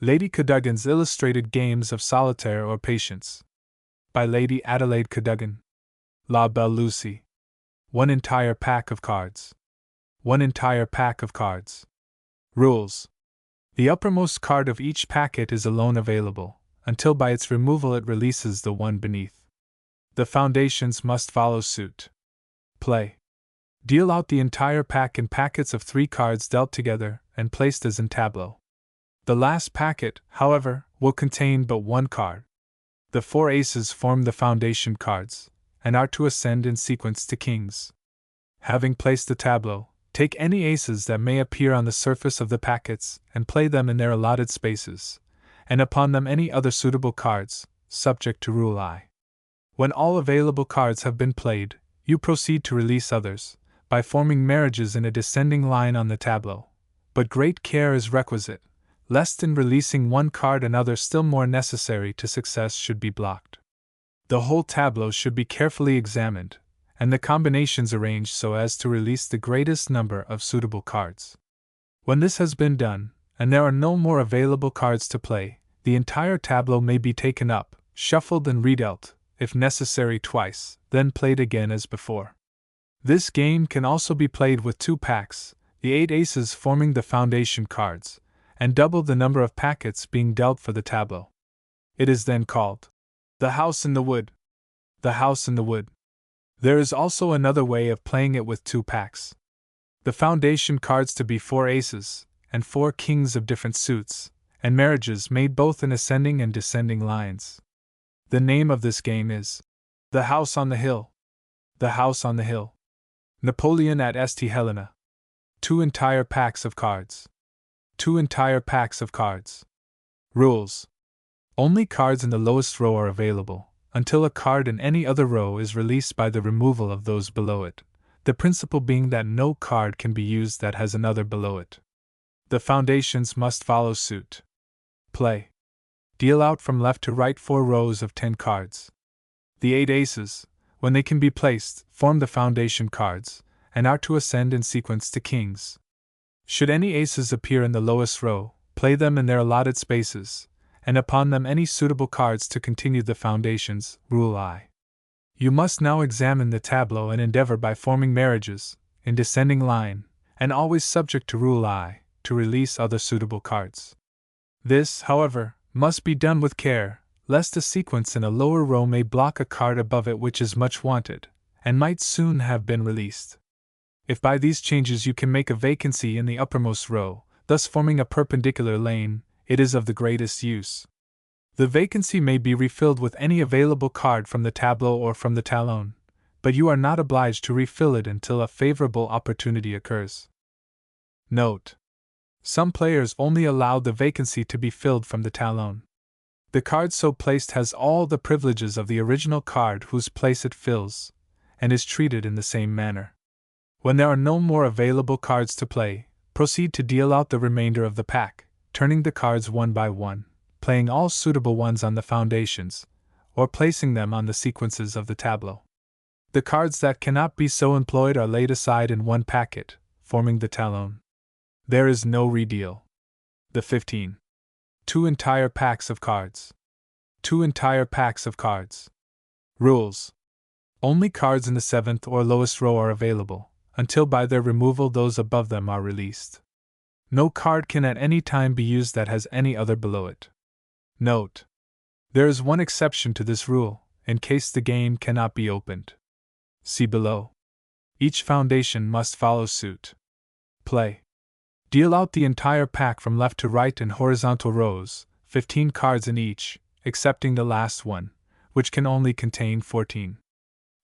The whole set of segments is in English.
Lady Cadogan's Illustrated Games of Solitaire or Patience. By Lady Adelaide Cadogan. La Belle Lucie. One entire pack of cards. One entire pack of cards. Rules. The uppermost card of each packet is alone available, until by its removal it releases the one beneath. The foundations must follow suit. Play. Deal out the entire pack in packets of 3 cards dealt together and placed as in tableau. The last packet, however, will contain but 1 card. The 4 aces form the foundation cards, and are to ascend in sequence to kings. Having placed the tableau, take any aces that may appear on the surface of the packets and play them in their allotted spaces, and upon them any other suitable cards, subject to Rule I. When all available cards have been played, you proceed to release others, by forming marriages in a descending line on the tableau, but great care is requisite, lest in releasing one card another still more necessary to success should be blocked. The whole tableau should be carefully examined, and the combinations arranged so as to release the greatest number of suitable cards. When this has been done, and there are no more available cards to play, the entire tableau may be taken up, shuffled and redealt, if necessary twice, then played again as before. This game can also be played with 2 packs, the 8 aces forming the foundation cards, and double the number of packets being dealt for the tableau. It is then called the house in the wood. The house in the wood. There is also another way of playing it with 2 packs. The foundation cards to be 4 aces, and 4 kings of different suits, and marriages made both in ascending and descending lines. The name of this game is The House on the Hill. The House on the Hill. Napoleon at St. Helena. 2 entire packs of cards. 2 entire packs of cards. Rules. Only cards in the lowest row are available, until a card in any other row is released by the removal of those below it, the principle being that no card can be used that has another below it. The foundations must follow suit. Play. Deal out from left to right 4 rows of 10 cards. The 8 aces, when they can be placed, form the foundation cards, and are to ascend in sequence to kings. Should any aces appear in the lowest row, play them in their allotted spaces, and upon them any suitable cards to continue the foundations, Rule I. You must now examine the tableau and endeavor by forming marriages, in descending line, and always subject to Rule I, to release other suitable cards. This, however, must be done with care, lest a sequence in a lower row may block a card above it which is much wanted, and might soon have been released. If by these changes you can make a vacancy in the uppermost row, thus forming a perpendicular lane, it is of the greatest use. The vacancy may be refilled with any available card from the tableau or from the talon, but you are not obliged to refill it until a favorable opportunity occurs. Note: some players only allow the vacancy to be filled from the talon. The card so placed has all the privileges of the original card whose place it fills, and is treated in the same manner. When there are no more available cards to play, proceed to deal out the remainder of the pack, turning the cards one by one, playing all suitable ones on the foundations, or placing them on the sequences of the tableau. The cards that cannot be so employed are laid aside in one packet, forming the talon. There is no redeal. The 15. 2 entire packs of cards. 2 entire packs of cards. Rules. Only cards in the 7th or lowest row are available, until by their removal those above them are released. No card can at any time be used that has any other below it. Note: there is one exception to this rule, in case the game cannot be opened. See below. Each foundation must follow suit. Play. Deal out the entire pack from left to right in horizontal rows, 15 cards in each, excepting the last one, which can only contain 14.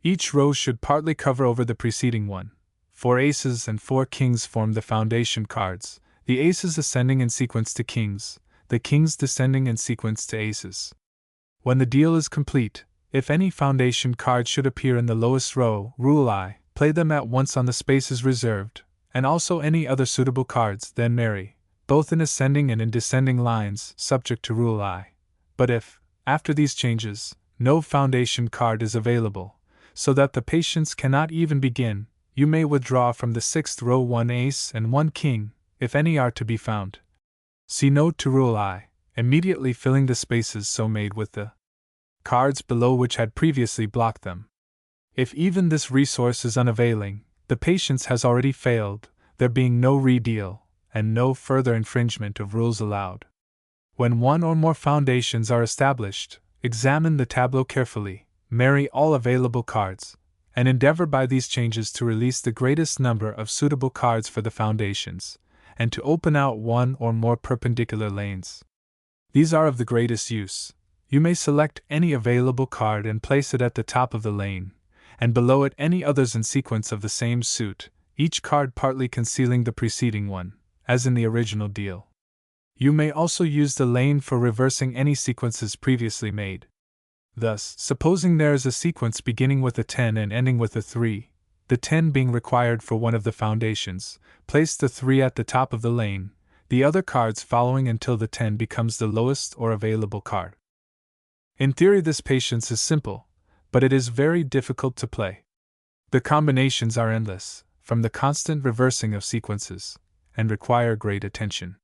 Each row should partly cover over the preceding one. 4 aces and 4 kings form the foundation cards, the aces ascending in sequence to kings, the kings descending in sequence to aces. When the deal is complete, if any foundation card should appear in the lowest row, Rule I, play them at once on the spaces reserved, and also any other suitable cards, then marry, both in ascending and in descending lines, subject to Rule I. But if, after these changes, no foundation card is available, so that the patience cannot even begin, you may withdraw from the 6th row 1 ace and 1 king, if any are to be found. See note to Rule I, immediately filling the spaces so made with the cards below which had previously blocked them. If even this resource is unavailing, the patience has already failed, there being no redeal, and no further infringement of rules allowed. When one or more foundations are established, examine the tableau carefully, marry all available cards, and endeavor by these changes to release the greatest number of suitable cards for the foundations, and to open out one or more perpendicular lanes. These are of the greatest use. You may select any available card and place it at the top of the lane, and below it any others in sequence of the same suit, each card partly concealing the preceding one, as in the original deal. You may also use the lane for reversing any sequences previously made. Thus, supposing there is a sequence beginning with a 10 and ending with a 3, the 10 being required for one of the foundations, place the 3 at the top of the lane, the other cards following until the 10 becomes the lowest or available card. In theory, this patience is simple, but it is very difficult to play. The combinations are endless, from the constant reversing of sequences, and require great attention.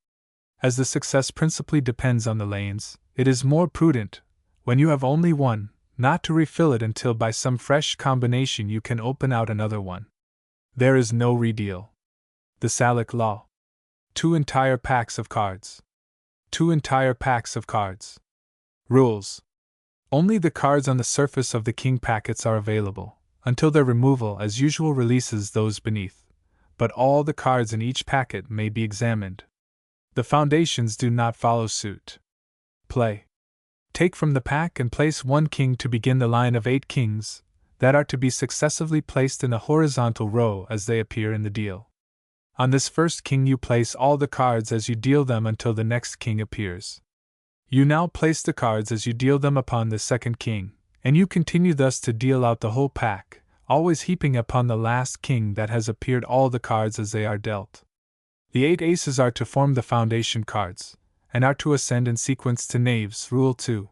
As the success principally depends on the lanes, it is more prudent, when you have only one, not to refill it until by some fresh combination you can open out another one. There is no redeal. The Salic Law. 2 entire packs of cards. 2 entire packs of cards. Rules. Only the cards on the surface of the king packets are available, until their removal as usual releases those beneath, but all the cards in each packet may be examined. The foundations do not follow suit. Play. Take from the pack and place 1 king to begin the line of 8 kings, that are to be successively placed in a horizontal row as they appear in the deal. On this first king you place all the cards as you deal them until the next king appears. You now place the cards as you deal them upon the second king, and you continue thus to deal out the whole pack, always heaping upon the last king that has appeared all the cards as they are dealt. The 8 aces are to form the foundation cards, and are to ascend in sequence to knaves. Rule 2.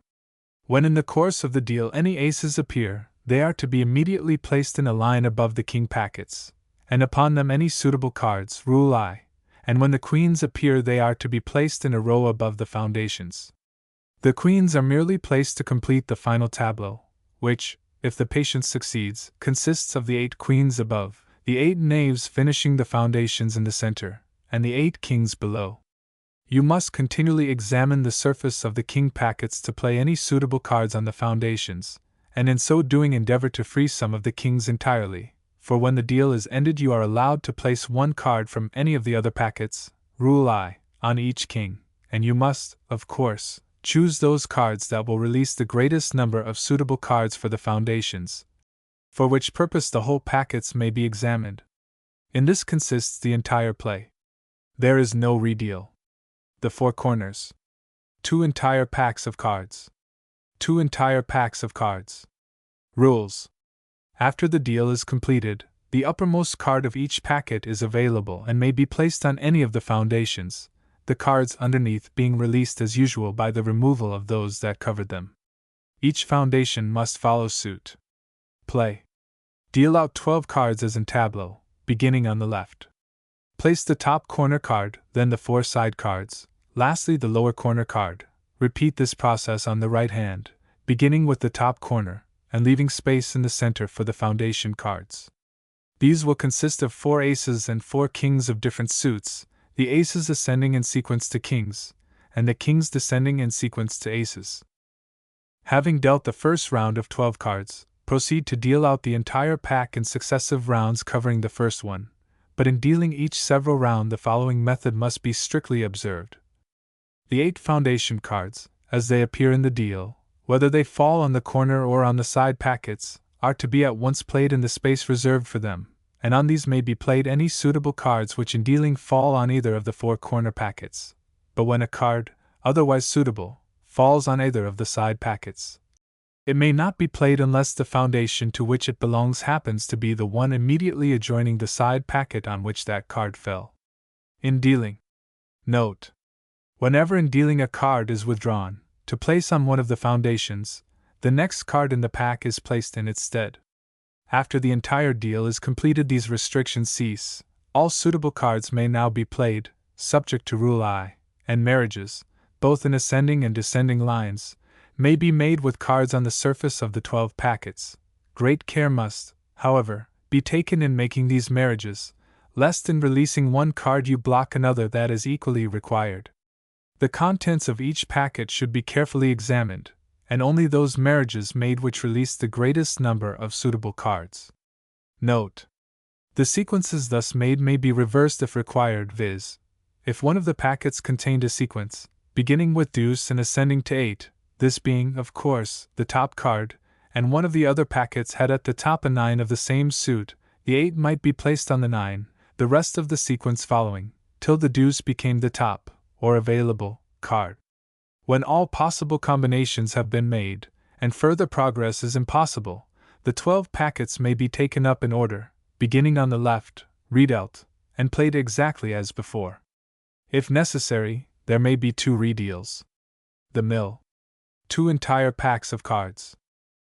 When in the course of the deal any aces appear, they are to be immediately placed in a line above the king packets, and upon them any suitable cards. Rule I. And when the queens appear, they are to be placed in a row above the foundations. The queens are merely placed to complete the final tableau, which, if the patience succeeds, consists of the 8 queens above, the 8 knaves finishing the foundations in the center, and the 8 kings below. You must continually examine the surface of the king packets to play any suitable cards on the foundations, and in so doing endeavor to free some of the kings entirely, for when the deal is ended you are allowed to place 1 card from any of the other packets, Rule I, on each king, and you must, of course, choose those cards that will release the greatest number of suitable cards for the foundations, for which purpose the whole packets may be examined. In this consists the entire play. There is no redeal. The 4 corners. 2 entire packs of cards. 2 entire packs of cards. Rules. After the deal is completed, the uppermost card of each packet is available and may be placed on any of the foundations, the cards underneath being released as usual by the removal of those that covered them. Each foundation must follow suit. Play. Deal out 12 cards as in tableau, beginning on the left. Place the top corner card, then the 4 side cards, lastly the lower corner card. Repeat this process on the right hand, beginning with the top corner, and leaving space in the center for the foundation cards. These will consist of 4 aces and 4 kings of different suits, the aces ascending in sequence to kings, and the kings descending in sequence to aces. Having dealt the first round of 12 cards, proceed to deal out the entire pack in successive rounds covering the first one, but in dealing each several round the following method must be strictly observed. The 8 foundation cards, as they appear in the deal, whether they fall on the corner or on the side packets, are to be at once played in the space reserved for them, and on these may be played any suitable cards which in dealing fall on either of the 4 corner packets, but when a card, otherwise suitable, falls on either of the side packets, it may not be played unless the foundation to which it belongs happens to be the one immediately adjoining the side packet on which that card fell. In dealing. Note. Whenever in dealing a card is withdrawn, to place on one of the foundations, the next card in the pack is placed in its stead. After the entire deal is completed, these restrictions cease. All suitable cards may now be played, subject to Rule I, and marriages, both in ascending and descending lines, may be made with cards on the surface of the 12 packets. Great care must, however, be taken in making these marriages, lest in releasing one card you block another that is equally required. The contents of each packet should be carefully examined, and only those marriages made which release the greatest number of suitable cards. Note: the sequences thus made may be reversed if required, viz., if one of the packets contained a sequence, beginning with deuce and ascending to 8, this being, of course, the top card, and one of the other packets had at the top a 9 of the same suit, the 8 might be placed on the 9, the rest of the sequence following, till the deuce became the top, or available, card. When all possible combinations have been made, and further progress is impossible, the 12 packets may be taken up in order, beginning on the left, redealt, and played exactly as before. If necessary, there may be 2 redeals. The mill. 2 entire packs of cards.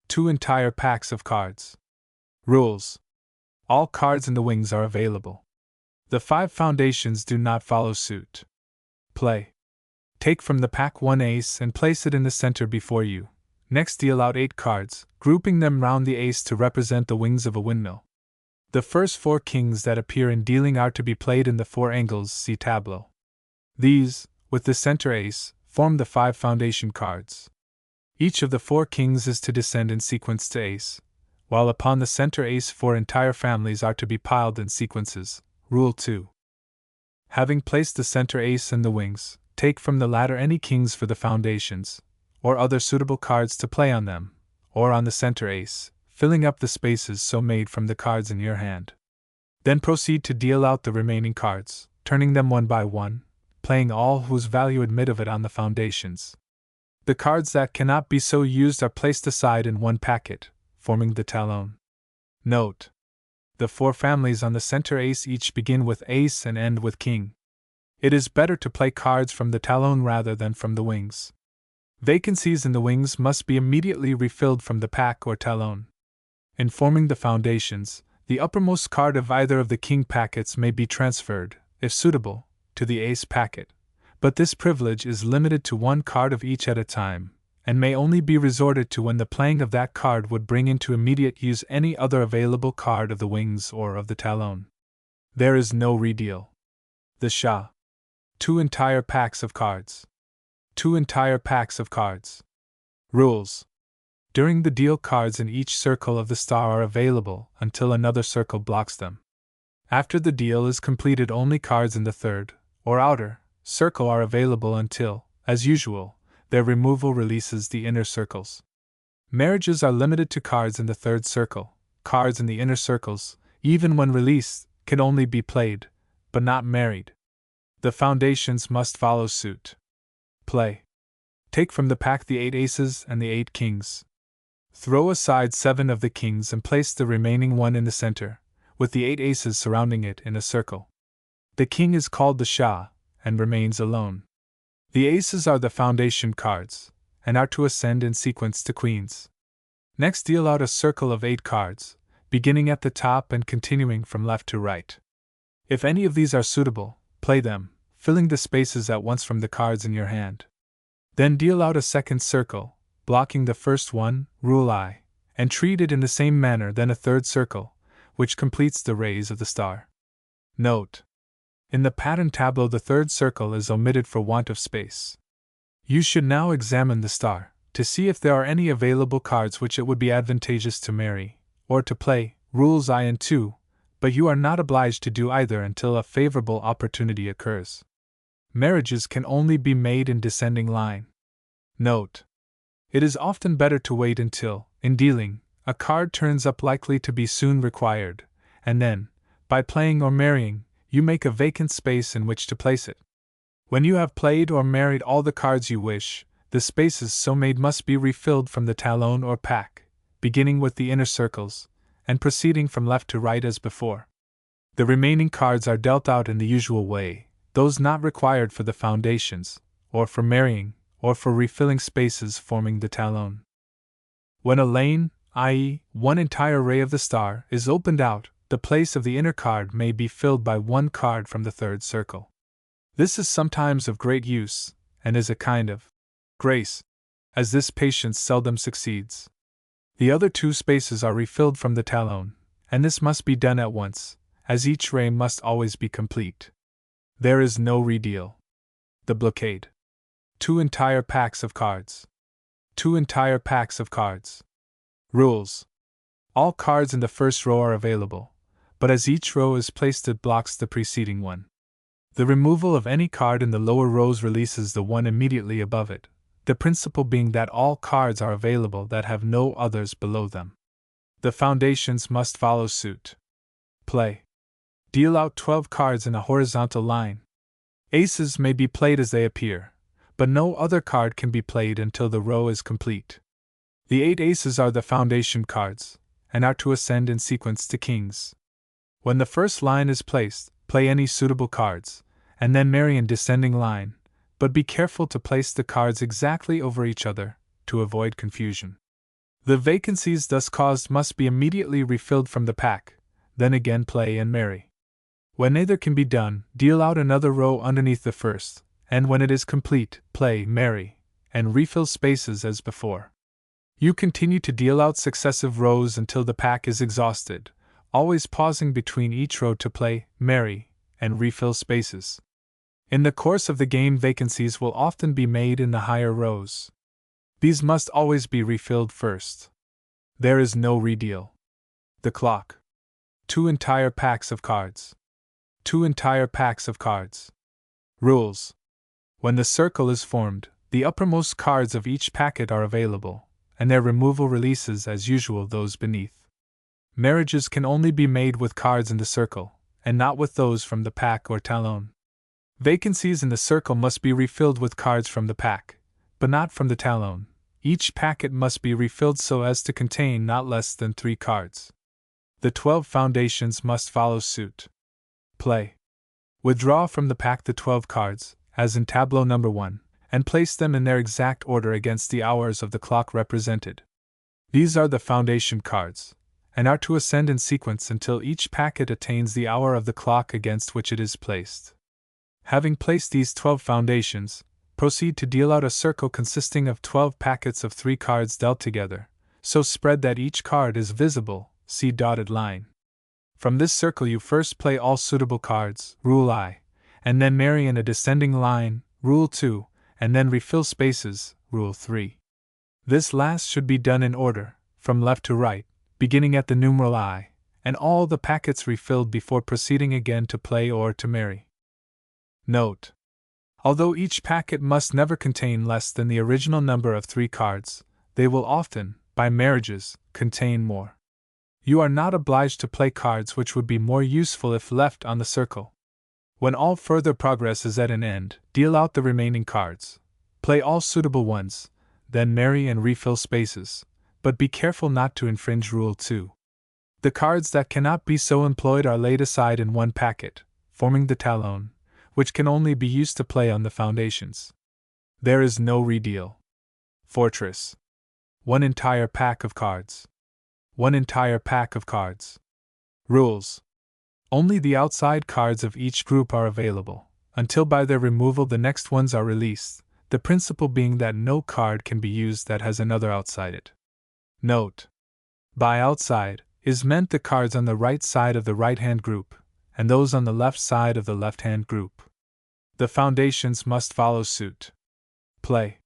2 entire packs of cards. Rules. All cards in the wings are available. The 5 foundations do not follow suit. Play. Take from the pack 1 ace and place it in the center before you. Next deal out 8 cards, grouping them round the ace to represent the wings of a windmill. The first 4 kings that appear in dealing are to be played in the 4 angles, see tableau. These, with the center ace, form the 5 foundation cards. Each of the 4 kings is to descend in sequence to ace, while upon the center ace 4 entire families are to be piled in sequences. Rule 2. Having placed the center ace and the wings, take from the latter any kings for the foundations, or other suitable cards to play on them, or on the center ace, filling up the spaces so made from the cards in your hand. Then proceed to deal out the remaining cards, turning them one by one, playing all whose value admit of it on the foundations. The cards that cannot be so used are placed aside in one packet, forming the talon. Note: the 4 families on the center ace each begin with ace and end with king. It is better to play cards from the talon rather than from the wings. Vacancies in the wings must be immediately refilled from the pack or talon. In forming the foundations, the uppermost card of either of the king packets may be transferred, if suitable, to the ace packet, but this privilege is limited to 1 card of each at a time, and may only be resorted to when the playing of that card would bring into immediate use any other available card of the wings or of the talon. There is no redeal. The Shah. 2 entire packs of cards. 2 entire packs of cards. Rules. During the deal, cards in each circle of the star are available until another circle blocks them. After the deal is completed, only cards in the third, or outer, circle are available until, as usual, their removal releases the inner circles. Marriages are limited to cards in the third circle. Cards in the inner circles, even when released, can only be played, but not married. The foundations must follow suit. Play. Take from the pack the 8 aces and the 8 kings. Throw aside 7 of the kings and place the remaining 1 in the center, with the 8 aces surrounding it in a circle. The king is called the Shah, and remains alone. The aces are the foundation cards, and are to ascend in sequence to queens. Next deal out a circle of 8 cards, beginning at the top and continuing from left to right. If any of these are suitable, play them, filling the spaces at once from the cards in your hand. Then deal out a second circle, blocking the first one, rule I, and treat it in the same manner, then a third circle, which completes the rays of the star. Note: in the pattern tableau the third circle is omitted for want of space. You should now examine the star, to see if there are any available cards which it would be advantageous to marry, or to play, rules I and II, but you are not obliged to do either until a favorable opportunity occurs. Marriages can only be made in descending line. Note: it is often better to wait until, in dealing, a card turns up likely to be soon required, and then, by playing or marrying, you make a vacant space in which to place it. When you have played or married all the cards you wish, the spaces so made must be refilled from the talon or pack, beginning with the inner circles, and proceeding from left to right as before. The remaining cards are dealt out in the usual way, those not required for the foundations, or for marrying, or for refilling spaces forming the talon. When a lane, i.e., one entire ray of the star, is opened out, the place of the inner card may be filled by one card from the third circle. This is sometimes of great use, and is a kind of grace, as this patience seldom succeeds. The other 2 spaces are refilled from the talon, and this must be done at once, as each ray must always be complete. There is no redeal. The blockade. 2 entire packs of cards. 2 entire packs of cards. Rules. All cards in the first row are available, but as each row is placed it blocks the preceding one. The removal of any card in the lower rows releases the one immediately above it, the principle being that all cards are available that have no others below them. The foundations must follow suit. Play. Deal out 12 cards in a horizontal line. Aces may be played as they appear, but no other card can be played until the row is complete. The 8 aces are the foundation cards, and are to ascend in sequence to kings. When the first line is placed, play any suitable cards, and then marry in descending line, but be careful to place the cards exactly over each other, to avoid confusion. The vacancies thus caused must be immediately refilled from the pack, then again play and marry. When neither can be done, deal out another row underneath the first, and when it is complete, play, marry, and refill spaces as before. You continue to deal out successive rows until the pack is exhausted, always pausing between each row to play, marry, and refill spaces. In the course of the game, vacancies will often be made in the higher rows. These must always be refilled first. There is no redeal. The clock. 2 entire packs of cards. 2 entire packs of cards. Rules. When the circle is formed, the uppermost cards of each packet are available, and their removal releases as usual those beneath. Marriages can only be made with cards in the circle, and not with those from the pack or talon. Vacancies in the circle must be refilled with cards from the pack, but not from the talon. Each packet must be refilled so as to contain not less than 3 cards. The 12 foundations must follow suit. Play. Withdraw from the pack the 12 cards, as in tableau number 1, and place them in their exact order against the hours of the clock represented. These are the foundation cards, and are to ascend in sequence until each packet attains the hour of the clock against which it is placed. Having placed these 12 foundations, proceed to deal out a circle consisting of 12 packets of 3 cards dealt together, so spread that each card is visible, see dotted line. From this circle you first play all suitable cards, Rule I, and then marry in a descending line, Rule 2, and then refill spaces, Rule 3. This last should be done in order, from left to right, beginning at the numeral I, and all the packets refilled before proceeding again to play or to marry. Note. Although each packet must never contain less than the original number of 3 cards, they will often, by marriages, contain more. You are not obliged to play cards which would be more useful if left on the circle. When all further progress is at an end, deal out the remaining cards. Play all suitable ones, then marry and refill spaces, but be careful not to infringe Rule 2. The cards that cannot be so employed are laid aside in one packet, forming the talon, which can only be used to play on the foundations. There is no redeal. Fortress. 1 entire pack of cards. 1 entire pack of cards. Rules. Only the outside cards of each group are available, until by their removal the next ones are released, the principle being that no card can be used that has another outside it. Note. By outside is meant the cards on the right side of the right-hand group, and those on the left side of the left-hand group. The foundations must follow suit. Play.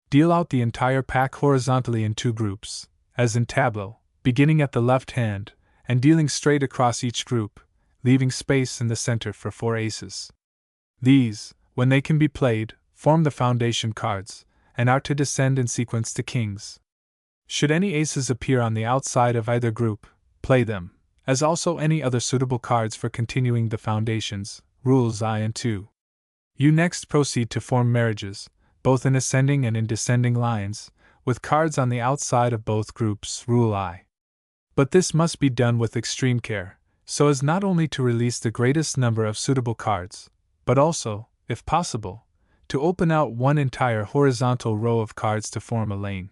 Deal out the entire pack horizontally in 2 groups, as in tableau, beginning at the left hand, and dealing straight across each group, leaving space in the center for 4 aces. These, when they can be played, form the foundation cards, and are to descend in sequence to kings. Should any aces appear on the outside of either group, play them, as also any other suitable cards for continuing the foundations, Rules I and 2. You next proceed to form marriages, both in ascending and in descending lines, with cards on the outside of both groups, Rule I. But this must be done with extreme care, so as not only to release the greatest number of suitable cards, but also, if possible, to open out 1 entire horizontal row of cards to form a lane.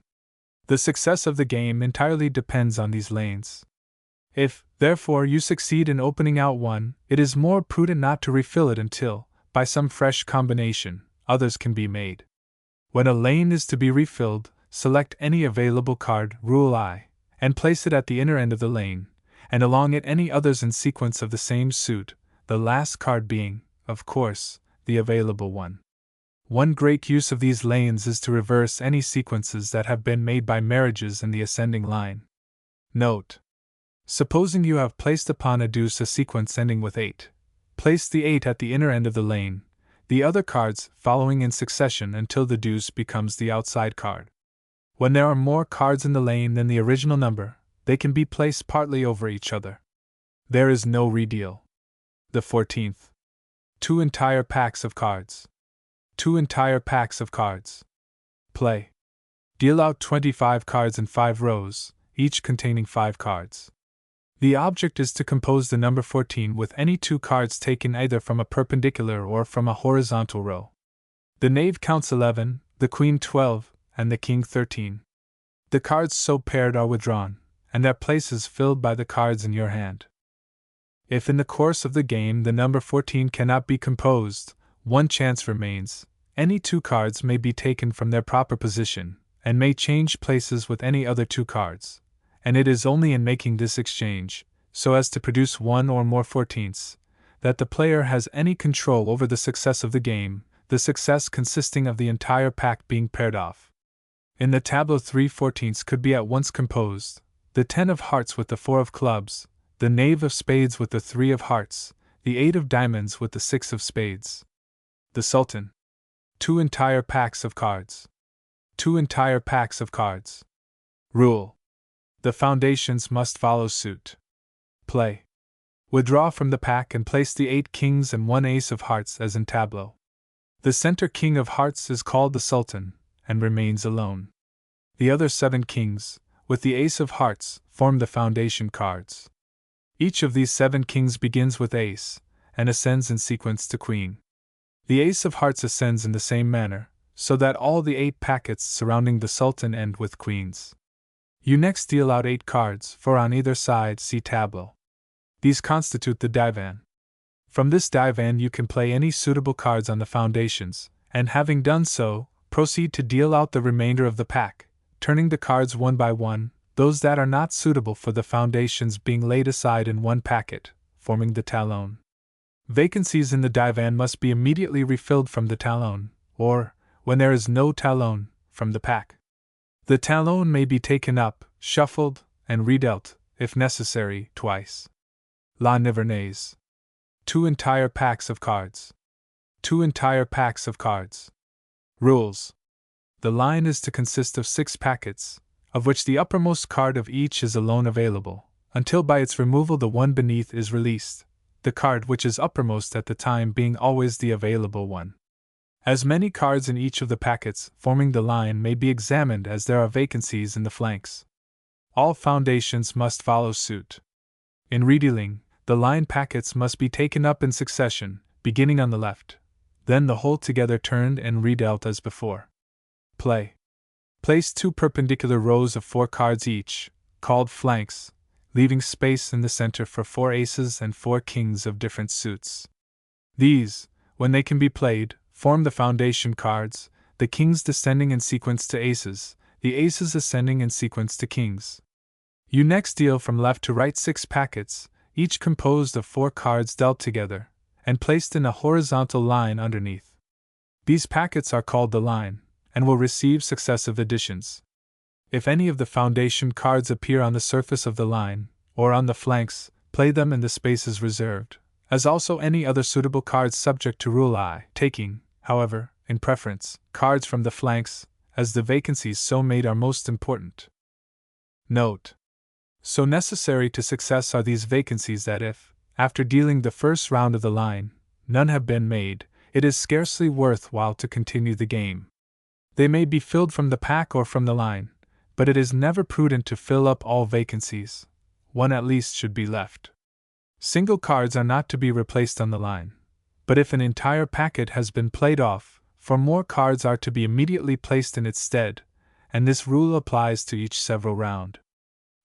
The success of the game entirely depends on these lanes. If, therefore, you succeed in opening out one, it is more prudent not to refill it until, by some fresh combination, others can be made. When a lane is to be refilled, select any available card, rule I, and place it at the inner end of the lane, and along it any others in sequence of the same suit, the last card being, of course, the available one. One great use of these lanes is to reverse any sequences that have been made by marriages in the ascending line. Note: supposing you have placed upon a deuce a sequence ending with 8. Place the 8 at the inner end of the lane, the other cards following in succession until the deuce becomes the outside card. When there are more cards in the lane than the original number, they can be placed partly over each other. There is no redeal. The 14th. 2 entire packs of cards. 2 entire packs of cards. Play. Deal out 25 cards in 5 rows, each containing 5 cards. The object is to compose the number 14 with any 2 cards taken either from a perpendicular or from a horizontal row. The knave counts 11, the queen 12, and the king 13. The cards so paired are withdrawn, and their places filled by the cards in your hand. If in the course of the game the number 14 cannot be composed, one chance remains: any 2 cards may be taken from their proper position, and may change places with any other 2 cards, and it is only in making this exchange, so as to produce one or more 14ths, that the player has any control over the success of the game, the success consisting of the entire pack being paired off. In the tableau 3 14ths could be at once composed: the 10 of hearts with the 4 of clubs, the knave of spades with the 3 of hearts, the 8 of diamonds with the 6 of spades. The Sultan. 2 entire packs of cards. 2 entire packs of cards. Rule: the foundations must follow suit. Play. Withdraw from the pack and place the 8 kings and 1 ace of hearts as in tableau. The center king of hearts is called the Sultan, and remains alone. The other 7 kings, with the ace of hearts, form the foundation cards. Each of these 7 kings begins with ace, and ascends in sequence to queen. The ace of hearts ascends in the same manner, so that all the 8 packets surrounding the Sultan end with queens. You next deal out 8 cards, 4 on either side, see tableau. These constitute the divan. From this divan you can play any suitable cards on the foundations, and having done so, proceed to deal out the remainder of the pack, turning the cards one by one, those that are not suitable for the foundations being laid aside in one packet, forming the talon. Vacancies in the divan must be immediately refilled from the talon, or, when there is no talon, from the pack. The talon may be taken up, shuffled, and redealt, if necessary, twice. La Nivernaise. 2 entire packs of cards. 2 entire packs of cards. Rules: the line is to consist of 6 packets, of which the uppermost card of each is alone available, until by its removal the one beneath is released, the card which is uppermost at the time being always the available one. As many cards in each of the packets forming the line may be examined as there are vacancies in the flanks. All foundations must follow suit. In redealing, the line packets must be taken up in succession, beginning on the left, then the whole together turned and redealt as before. Play. Place 2 perpendicular rows of 4 cards each, called flanks, leaving space in the center for 4 aces and 4 kings of different suits. These, when they can be played, form the foundation cards, the kings descending in sequence to aces, the aces ascending in sequence to kings. You next deal from left to right 6 packets, each composed of 4 cards dealt together, and placed in a horizontal line underneath. These packets are called the line, and will receive successive additions. If any of the foundation cards appear on the surface of the line, or on the flanks, play them in the spaces reserved, as also any other suitable cards subject to rule I, taking, however, in preference, cards from the flanks, as the vacancies so made are most important. Note: so necessary to success are these vacancies that if, after dealing the first round of the line, none have been made, it is scarcely worth while to continue the game. They may be filled from the pack or from the line, but it is never prudent to fill up all vacancies. One at least should be left. Single cards are not to be replaced on the line, but if an entire packet has been played off, 4 more cards are to be immediately placed in its stead, and this rule applies to each several round.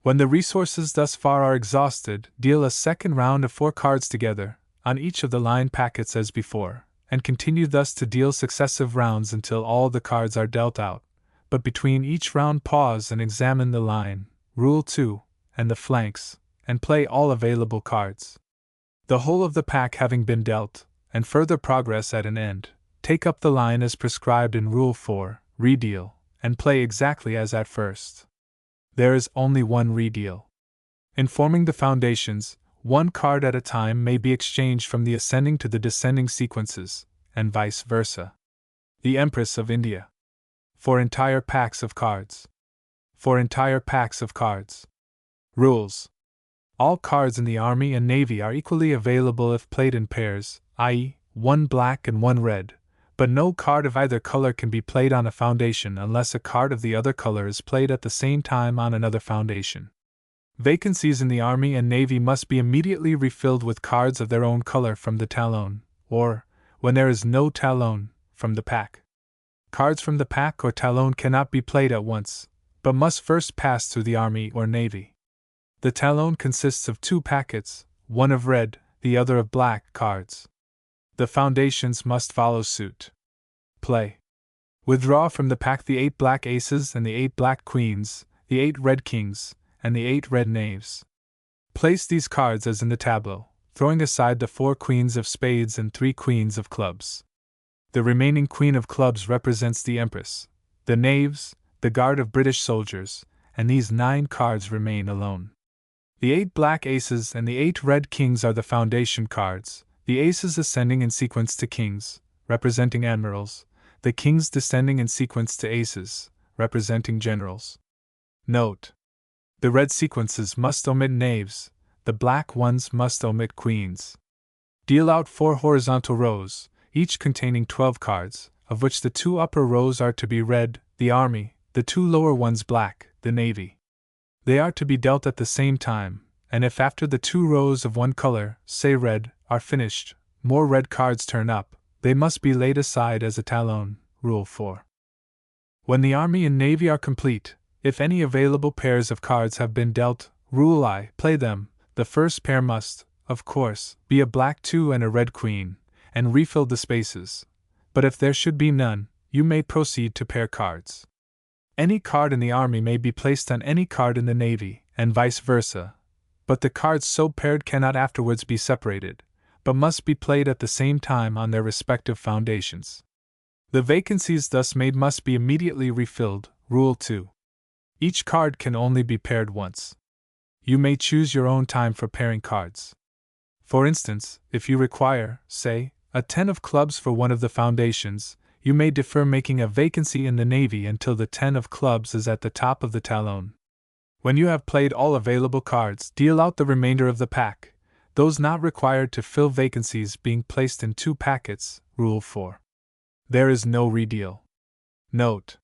When the resources thus far are exhausted, deal a second round of 4 cards together, on each of the line packets as before, and continue thus to deal successive rounds until all the cards are dealt out, but between each round pause and examine the line, Rule 2, and the flanks, and play all available cards. The whole of the pack having been dealt, and further progress at an end, take up the line as prescribed in Rule 4, redeal, and play exactly as at first. There is only one redeal. In forming the foundations, one card at a time may be exchanged from the ascending to the descending sequences, and vice versa. The Empress of India. For entire packs of cards. For entire packs of cards. Rules. All cards in the Army and Navy are equally available if played in pairs, i.e., one black and one red, but no card of either color can be played on a foundation unless a card of the other color is played at the same time on another foundation. Vacancies in the Army and Navy must be immediately refilled with cards of their own color from the talon, or, when there is no talon, from the pack. Cards from the pack or talon cannot be played at once, but must first pass through the Army or Navy. The talon consists of 2 packets, one of red, the other of black cards. The foundations must follow suit. Play. Withdraw from the pack the 8 black aces and the 8 black queens, the 8 red kings, and the 8 red knaves. Place these cards as in the tableau, throwing aside the 4 queens of spades and 3 queens of clubs. The remaining queen of clubs represents the Empress, the knaves, the guard of British soldiers, and these 9 cards remain alone. The 8 black aces and the 8 red kings are the foundation cards, the aces ascending in sequence to kings, representing admirals, the kings descending in sequence to aces, representing generals. Note: the red sequences must omit knaves, the black ones must omit queens. Deal out 4 horizontal rows, each containing 12 cards, of which the 2 upper rows are to be red, the Army, the 2 lower ones black, the Navy. They are to be dealt at the same time, and if after the 2 rows of one color, say red, are finished, more red cards turn up, they must be laid aside as a talon, Rule 4. When the Army and Navy are complete, if any available pairs of cards have been dealt, Rule I, play them. The first pair must, of course, be a black 2 and a red queen, and refill the spaces, but if there should be none, you may proceed to pair cards. Any card in the Army may be placed on any card in the Navy, and vice versa, but the cards so paired cannot afterwards be separated, but must be played at the same time on their respective foundations. The vacancies thus made must be immediately refilled, Rule 2. Each card can only be paired once. You may choose your own time for pairing cards. For instance, if you require, say, a 10 of clubs for one of the foundations, you may defer making a vacancy in the Navy until the 10 of clubs is at the top of the talon. When you have played all available cards, deal out the remainder of the pack, those not required to fill vacancies being placed in 2 packets, Rule 4. There is no redeal. Note: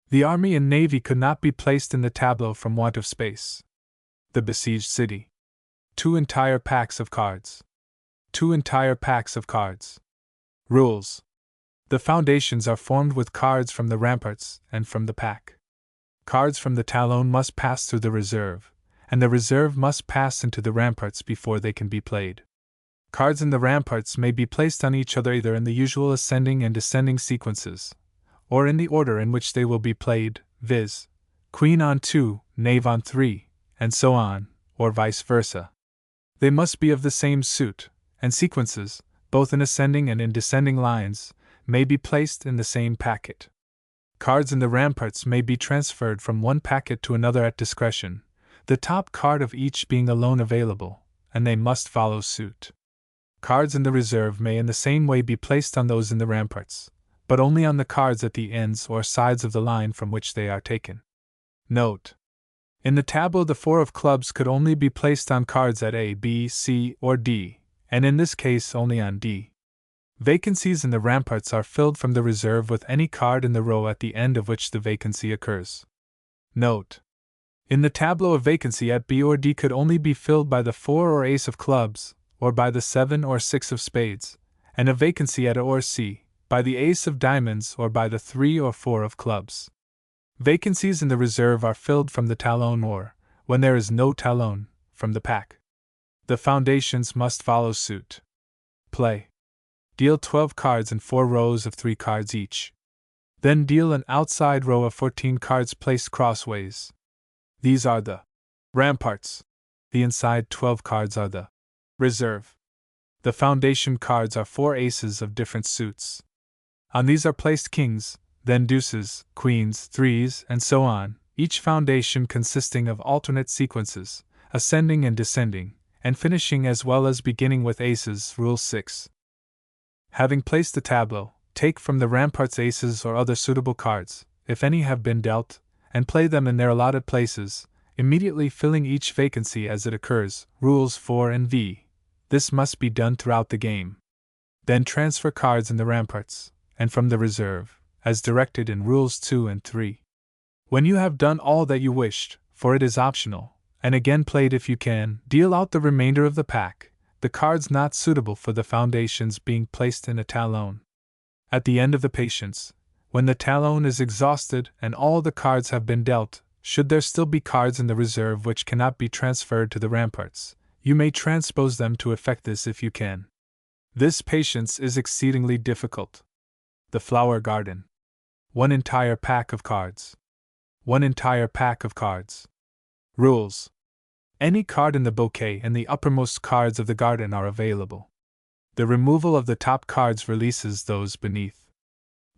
the Army and Navy could not be placed in the tableau from want of space. The besieged city. 2 entire packs of cards. 2 entire packs of cards. Rules. The foundations are formed with cards from the ramparts and from the pack. Cards from the talon must pass through the reserve, and the reserve must pass into the ramparts before they can be played. Cards in the ramparts may be placed on each other either in the usual ascending and descending sequences, or in the order in which they will be played, viz., Queen on 2, Knave on 3, and so on, or vice versa. They must be of the same suit, and sequences, both in ascending and in descending lines, may be placed in the same packet. Cards in the ramparts may be transferred from one packet to another at discretion, the top card of each being alone available, and they must follow suit. Cards in the reserve may in the same way be placed on those in the ramparts, but only on the cards at the ends or sides of the line from which they are taken. Note: in the tableau the 4 of clubs could only be placed on cards at A, B, C, or D, and in this case only on D. Vacancies in the ramparts are filled from the reserve with any card in the row at the end of which the vacancy occurs. Note: in the tableau a vacancy at B or D could only be filled by the 4 or ace of clubs, or by the 7 or 6 of spades, and a vacancy at A or C, by the ace of diamonds or by the 3 or 4 of clubs. Vacancies in the reserve are filled from the talon or, when there is no talon, from the pack. The foundations must follow suit. Play. Deal 12 cards in 4 rows of 3 cards each. Then deal an outside row of 14 cards placed crossways. These are the ramparts. The inside 12 cards are the reserve. The foundation cards are 4 aces of different suits. On these are placed kings, then deuces, queens, threes, and so on, each foundation consisting of alternate sequences, ascending and descending, and finishing as well as beginning with aces. Rule 6. Having placed the tableau, take from the ramparts aces or other suitable cards, if any have been dealt, and play them in their allotted places, immediately filling each vacancy as it occurs. Rules 4 and v. This must be done throughout the game. Then transfer cards in the ramparts, and from the reserve, as directed in Rules 2 and 3. When you have done all that you wished, for it is optional, and again played if you can, deal out the remainder of the pack, the cards not suitable for the foundations being placed in a talon. At the end of the patience, when the talon is exhausted and all the cards have been dealt, should there still be cards in the reserve which cannot be transferred to the ramparts, you may transpose them to effect this if you can. This patience is exceedingly difficult. The flower garden. 1 entire pack of cards. 1 entire pack of cards. Rules. Any card in the bouquet and the uppermost cards of the garden are available. The removal of the top cards releases those beneath.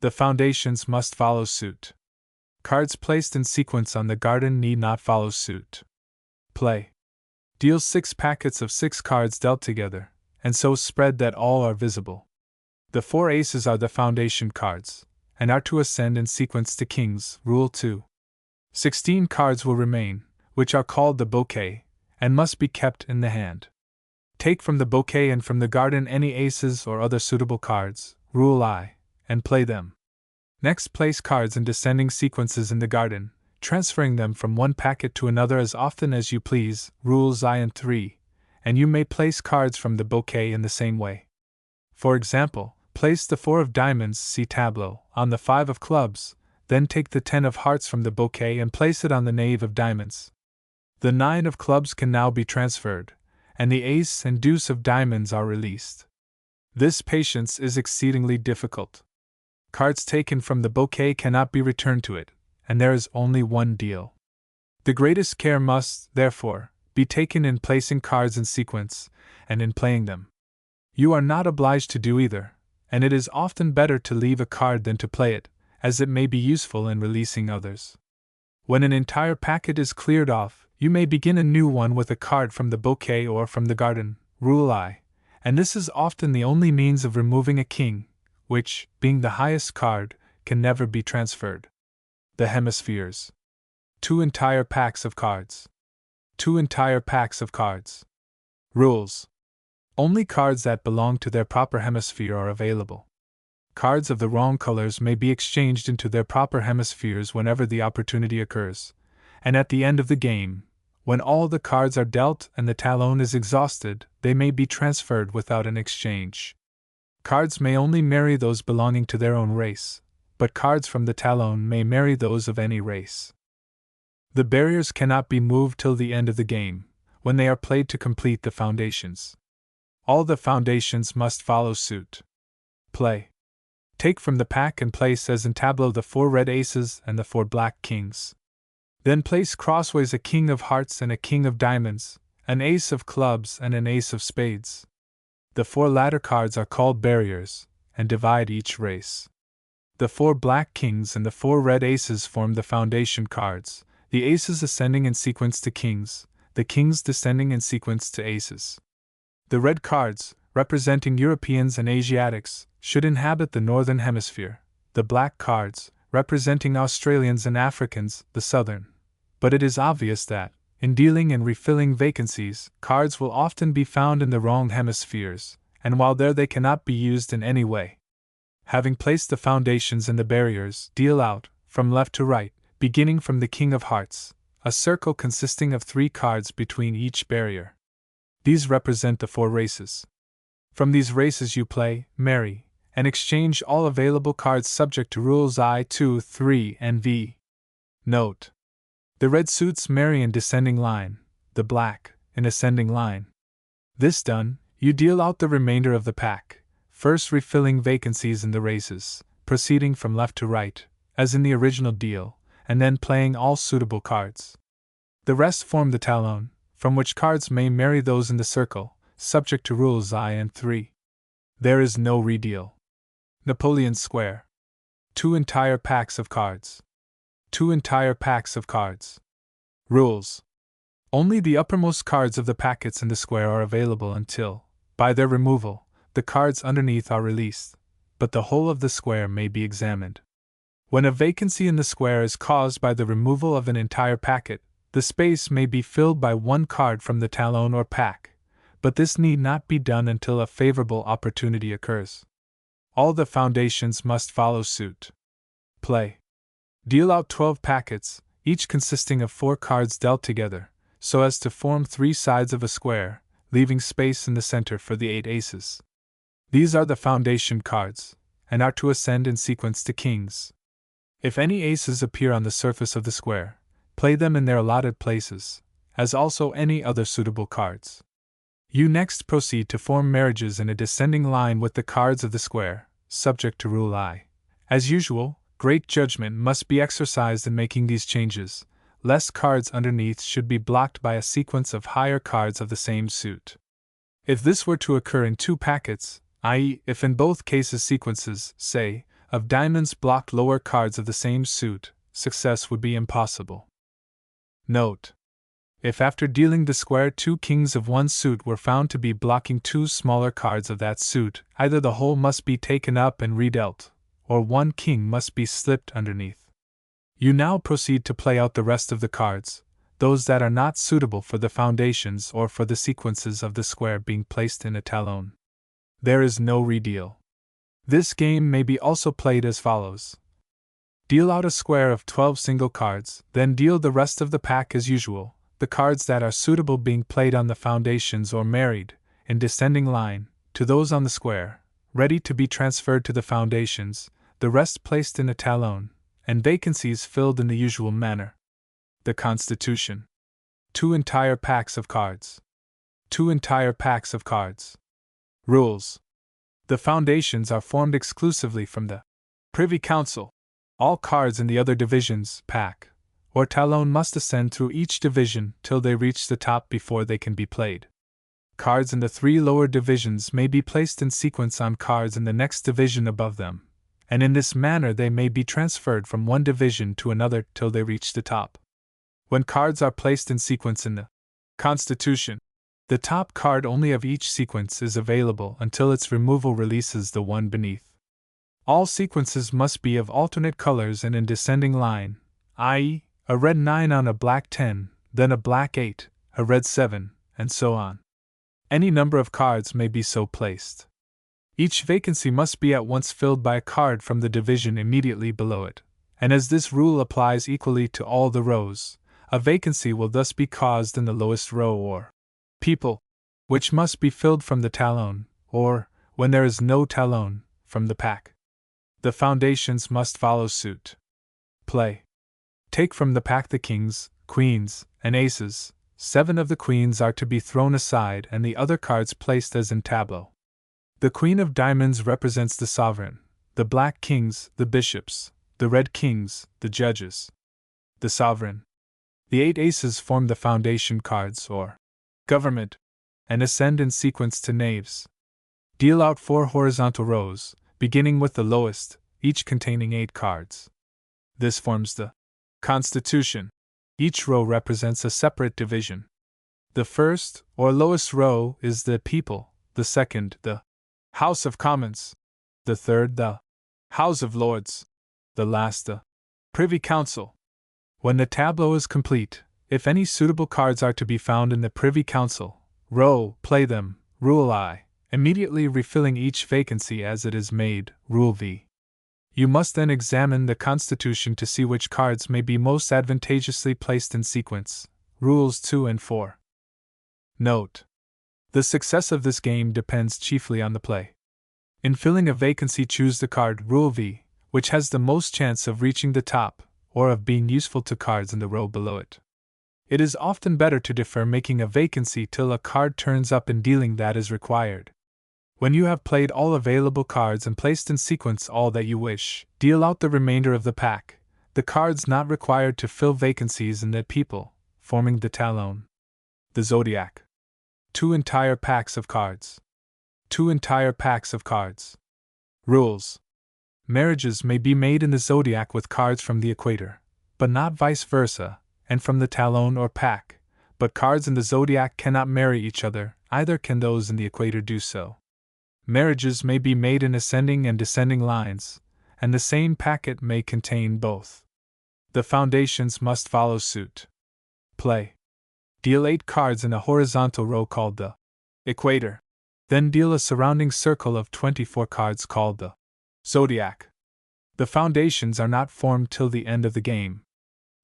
The foundations must follow suit. Cards placed in sequence on the garden need not follow suit. Play. Deal 6 packets of 6 cards dealt together, and so spread that all are visible. The 4 aces are the foundation cards, and are to ascend in sequence to kings. Rule 2. 16 cards will remain, which are called the bouquet, and must be kept in the hand. Take from the bouquet and from the garden any aces or other suitable cards, Rule I, and play them. Next place cards in descending sequences in the garden, transferring them from one packet to another as often as you please, Rules I and 3, and you may place cards from the bouquet in the same way. For example, place the 4 of diamonds, see tableau, on the 5 of clubs, then take the 10 of hearts from the bouquet and place it on the knave of diamonds. The 9 of clubs can now be transferred, and the ace and deuce of diamonds are released. This patience is exceedingly difficult. Cards taken from the bouquet cannot be returned to it, and there is only one deal. The greatest care must, therefore, be taken in placing cards in sequence, and in playing them. You are not obliged to do either, and it is often better to leave a card than to play it, as it may be useful in releasing others. When an entire packet is cleared off, you may begin a new one with a card from the bouquet or from the garden, Rule I, and this is often the only means of removing a king, which, being the highest card, can never be transferred. The hemispheres. 2 entire packs of cards. 2 entire packs of cards. Rules. Only cards that belong to their proper hemisphere are available. Cards of the wrong colors may be exchanged into their proper hemispheres whenever the opportunity occurs, and at the end of the game, when all the cards are dealt and the talon is exhausted, they may be transferred without an exchange. Cards may only marry those belonging to their own race, but cards from the talon may marry those of any race. The barriers cannot be moved till the end of the game, when they are played to complete the foundations. All the foundations must follow suit. Play. Take from the pack and place as in tableau the 4 red aces and the 4 black kings. Then place crossways a king of hearts and a king of diamonds, an ace of clubs and an ace of spades. The 4 latter cards are called barriers, and divide each race. The 4 black kings and the 4 red aces form the foundation cards, the aces ascending in sequence to kings, the kings descending in sequence to aces. The red cards, representing Europeans and Asiatics, should inhabit the northern hemisphere, the black cards, representing Australians and Africans, the southern. But it is obvious that, in dealing and refilling vacancies, cards will often be found in the wrong hemispheres, and while there they cannot be used in any way. Having placed the foundations and the barriers, deal out, from left to right, beginning from the king of hearts, a circle consisting of 3 cards between each barrier. These represent the 4 races. From these races you play, marry, and exchange all available cards subject to Rules I, 2, 3, and v. Note. The red suits marry in descending line, the black, in ascending line. This done, you deal out the remainder of the pack, first refilling vacancies in the races, proceeding from left to right, as in the original deal, and then playing all suitable cards. The rest form the talon, from which cards may marry those in the circle, subject to rules I and 3. There is no redeal. Napoleon's Square. 2 entire packs of cards. 2 entire packs of cards. Rules. Only the uppermost cards of the packets in the square are available until, by their removal, the cards underneath are released, but the whole of the square may be examined. When a vacancy in the square is caused by the removal of an entire packet, the space may be filled by 1 card from the talon or pack, but this need not be done until a favorable opportunity occurs. All the foundations must follow suit. Play. Deal out 12 packets, each consisting of 4 cards dealt together, so as to form 3 sides of a square, leaving space in the center for the 8 aces. These are the foundation cards, and are to ascend in sequence to kings. If any aces appear on the surface of the square, play them in their allotted places, as also any other suitable cards. You next proceed to form marriages in a descending line with the cards of the square, subject to rule I. As usual, great judgment must be exercised in making these changes, lest cards underneath should be blocked by a sequence of higher cards of the same suit. If this were to occur in 2 packets, i.e., if in both cases sequences, say, of diamonds blocked lower cards of the same suit, success would be impossible. Note: if after dealing the square 2 kings of one suit were found to be blocking 2 smaller cards of that suit, either the whole must be taken up and redealt, or 1 king must be slipped underneath. You now proceed to play out the rest of the cards, those that are not suitable for the foundations or for the sequences of the square being placed in a talon. There is no redeal. This game may be also played as follows. Deal out a square of 12 single cards, then deal the rest of the pack as usual, the cards that are suitable being played on the foundations or married, in descending line, to those on the square, ready to be transferred to the foundations, the rest placed in a talon, and vacancies filled in the usual manner. The Constitution. 2 entire packs of cards. 2 entire packs of cards. Rules. The foundations are formed exclusively from the Privy Council. All cards in the other divisions, pack, or talon must ascend through each division till they reach the top before they can be played. Cards in the 3 lower divisions may be placed in sequence on cards in the next division above them, and in this manner they may be transferred from one division to another till they reach the top. When cards are placed in sequence in the Constitution, the top card only of each sequence is available until its removal releases the one beneath. All sequences must be of alternate colors and in descending line, i.e., a red 9 on a black 10, then a black 8, a red 7, and so on. Any number of cards may be so placed. Each vacancy must be at once filled by a card from the division immediately below it, and as this rule applies equally to all the rows, a vacancy will thus be caused in the lowest row or people, which must be filled from the talon, or, when there is no talon, from the pack. The foundations must follow suit. Play. Take from the pack the kings, queens, and aces. 7 of the queens are to be thrown aside and the other cards placed as in tableau. The queen of diamonds represents the sovereign, the black kings, the bishops, the red kings, the judges, the sovereign. The 8 aces form the foundation cards, or government, and ascend in sequence to knaves. Deal out 4 horizontal rows, beginning with the lowest, each containing 8 cards. This forms the Constitution. Each row represents a separate division. The first, or lowest row, is the people, the second, the House of Commons, the third, the House of Lords, the last, the Privy Council. When the tableau is complete, if any suitable cards are to be found in the Privy Council row, play them, rule I, immediately refilling each vacancy as it is made, rule V. You must then examine the Constitution to see which cards may be most advantageously placed in sequence, rules 2 and 4. Note: the success of this game depends chiefly on the play. In filling a vacancy, choose the card rule V, which has the most chance of reaching the top, or of being useful to cards in the row below it. It is often better to defer making a vacancy till a card turns up in dealing that is required. When you have played all available cards and placed in sequence all that you wish, deal out the remainder of the pack, the cards not required to fill vacancies in the people, forming the talon. The zodiac. 2 entire packs of cards. 2 entire packs of cards. Rules. Marriages may be made in the zodiac with cards from the equator, but not vice versa, and from the talon or pack, but cards in the zodiac cannot marry each other, either can those in the equator do so. Marriages may be made in ascending and descending lines, and the same packet may contain both. The foundations must follow suit. Play. Deal 8 cards in a horizontal row called the equator. Then deal a surrounding circle of 24 cards called the zodiac. The foundations are not formed till the end of the game.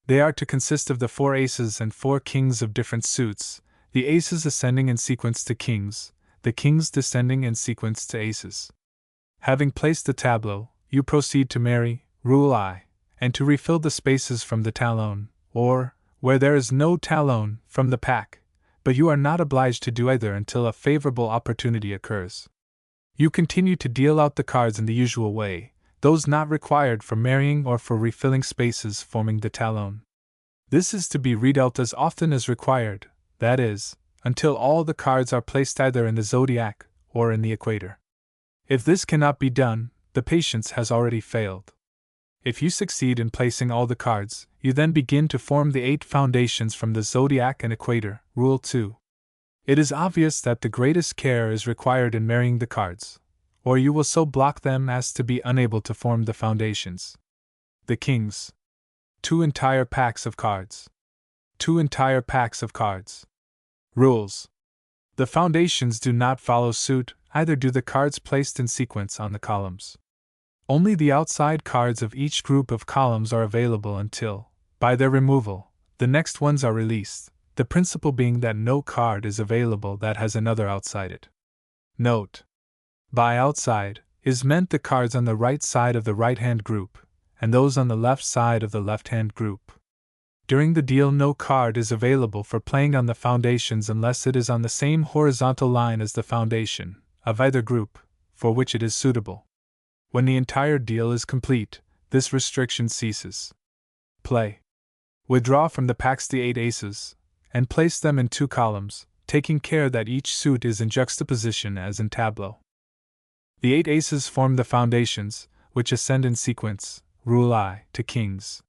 They are to consist of the 4 aces and 4 kings of different suits, the aces ascending in sequence to kings, the kings descending in sequence to aces. Having placed the tableau, you proceed to marry, rule I, and to refill the spaces from the talon, or, where there is no talon, from the pack, but you are not obliged to do either until a favorable opportunity occurs. You continue to deal out the cards in the usual way, those not required for marrying or for refilling spaces forming the talon. This is to be redealt as often as required, that is, until all the cards are placed either in the zodiac or in the equator. If this cannot be done, the patience has already failed. If you succeed in placing all the cards, you then begin to form the 8 foundations from the zodiac and equator, Rule 2. It is obvious that the greatest care is required in marrying the cards, or you will so block them as to be unable to form the foundations. The kings. 2 entire packs of cards. 2 entire packs of cards. Rules. The foundations do not follow suit, either do the cards placed in sequence on the columns. Only the outside cards of each group of columns are available until, by their removal, the next ones are released, the principle being that no card is available that has another outside it. Note. By outside is meant the cards on the right side of the right-hand group, and those on the left side of the left-hand group. During the deal, no card is available for playing on the foundations unless it is on the same horizontal line as the foundation, of either group, for which it is suitable. When the entire deal is complete, this restriction ceases. Play. Withdraw from the packs the 8 aces, and place them in 2 columns, taking care that each suit is in juxtaposition as in tableau. The 8 aces form the foundations, which ascend in sequence, Rule I, to kings.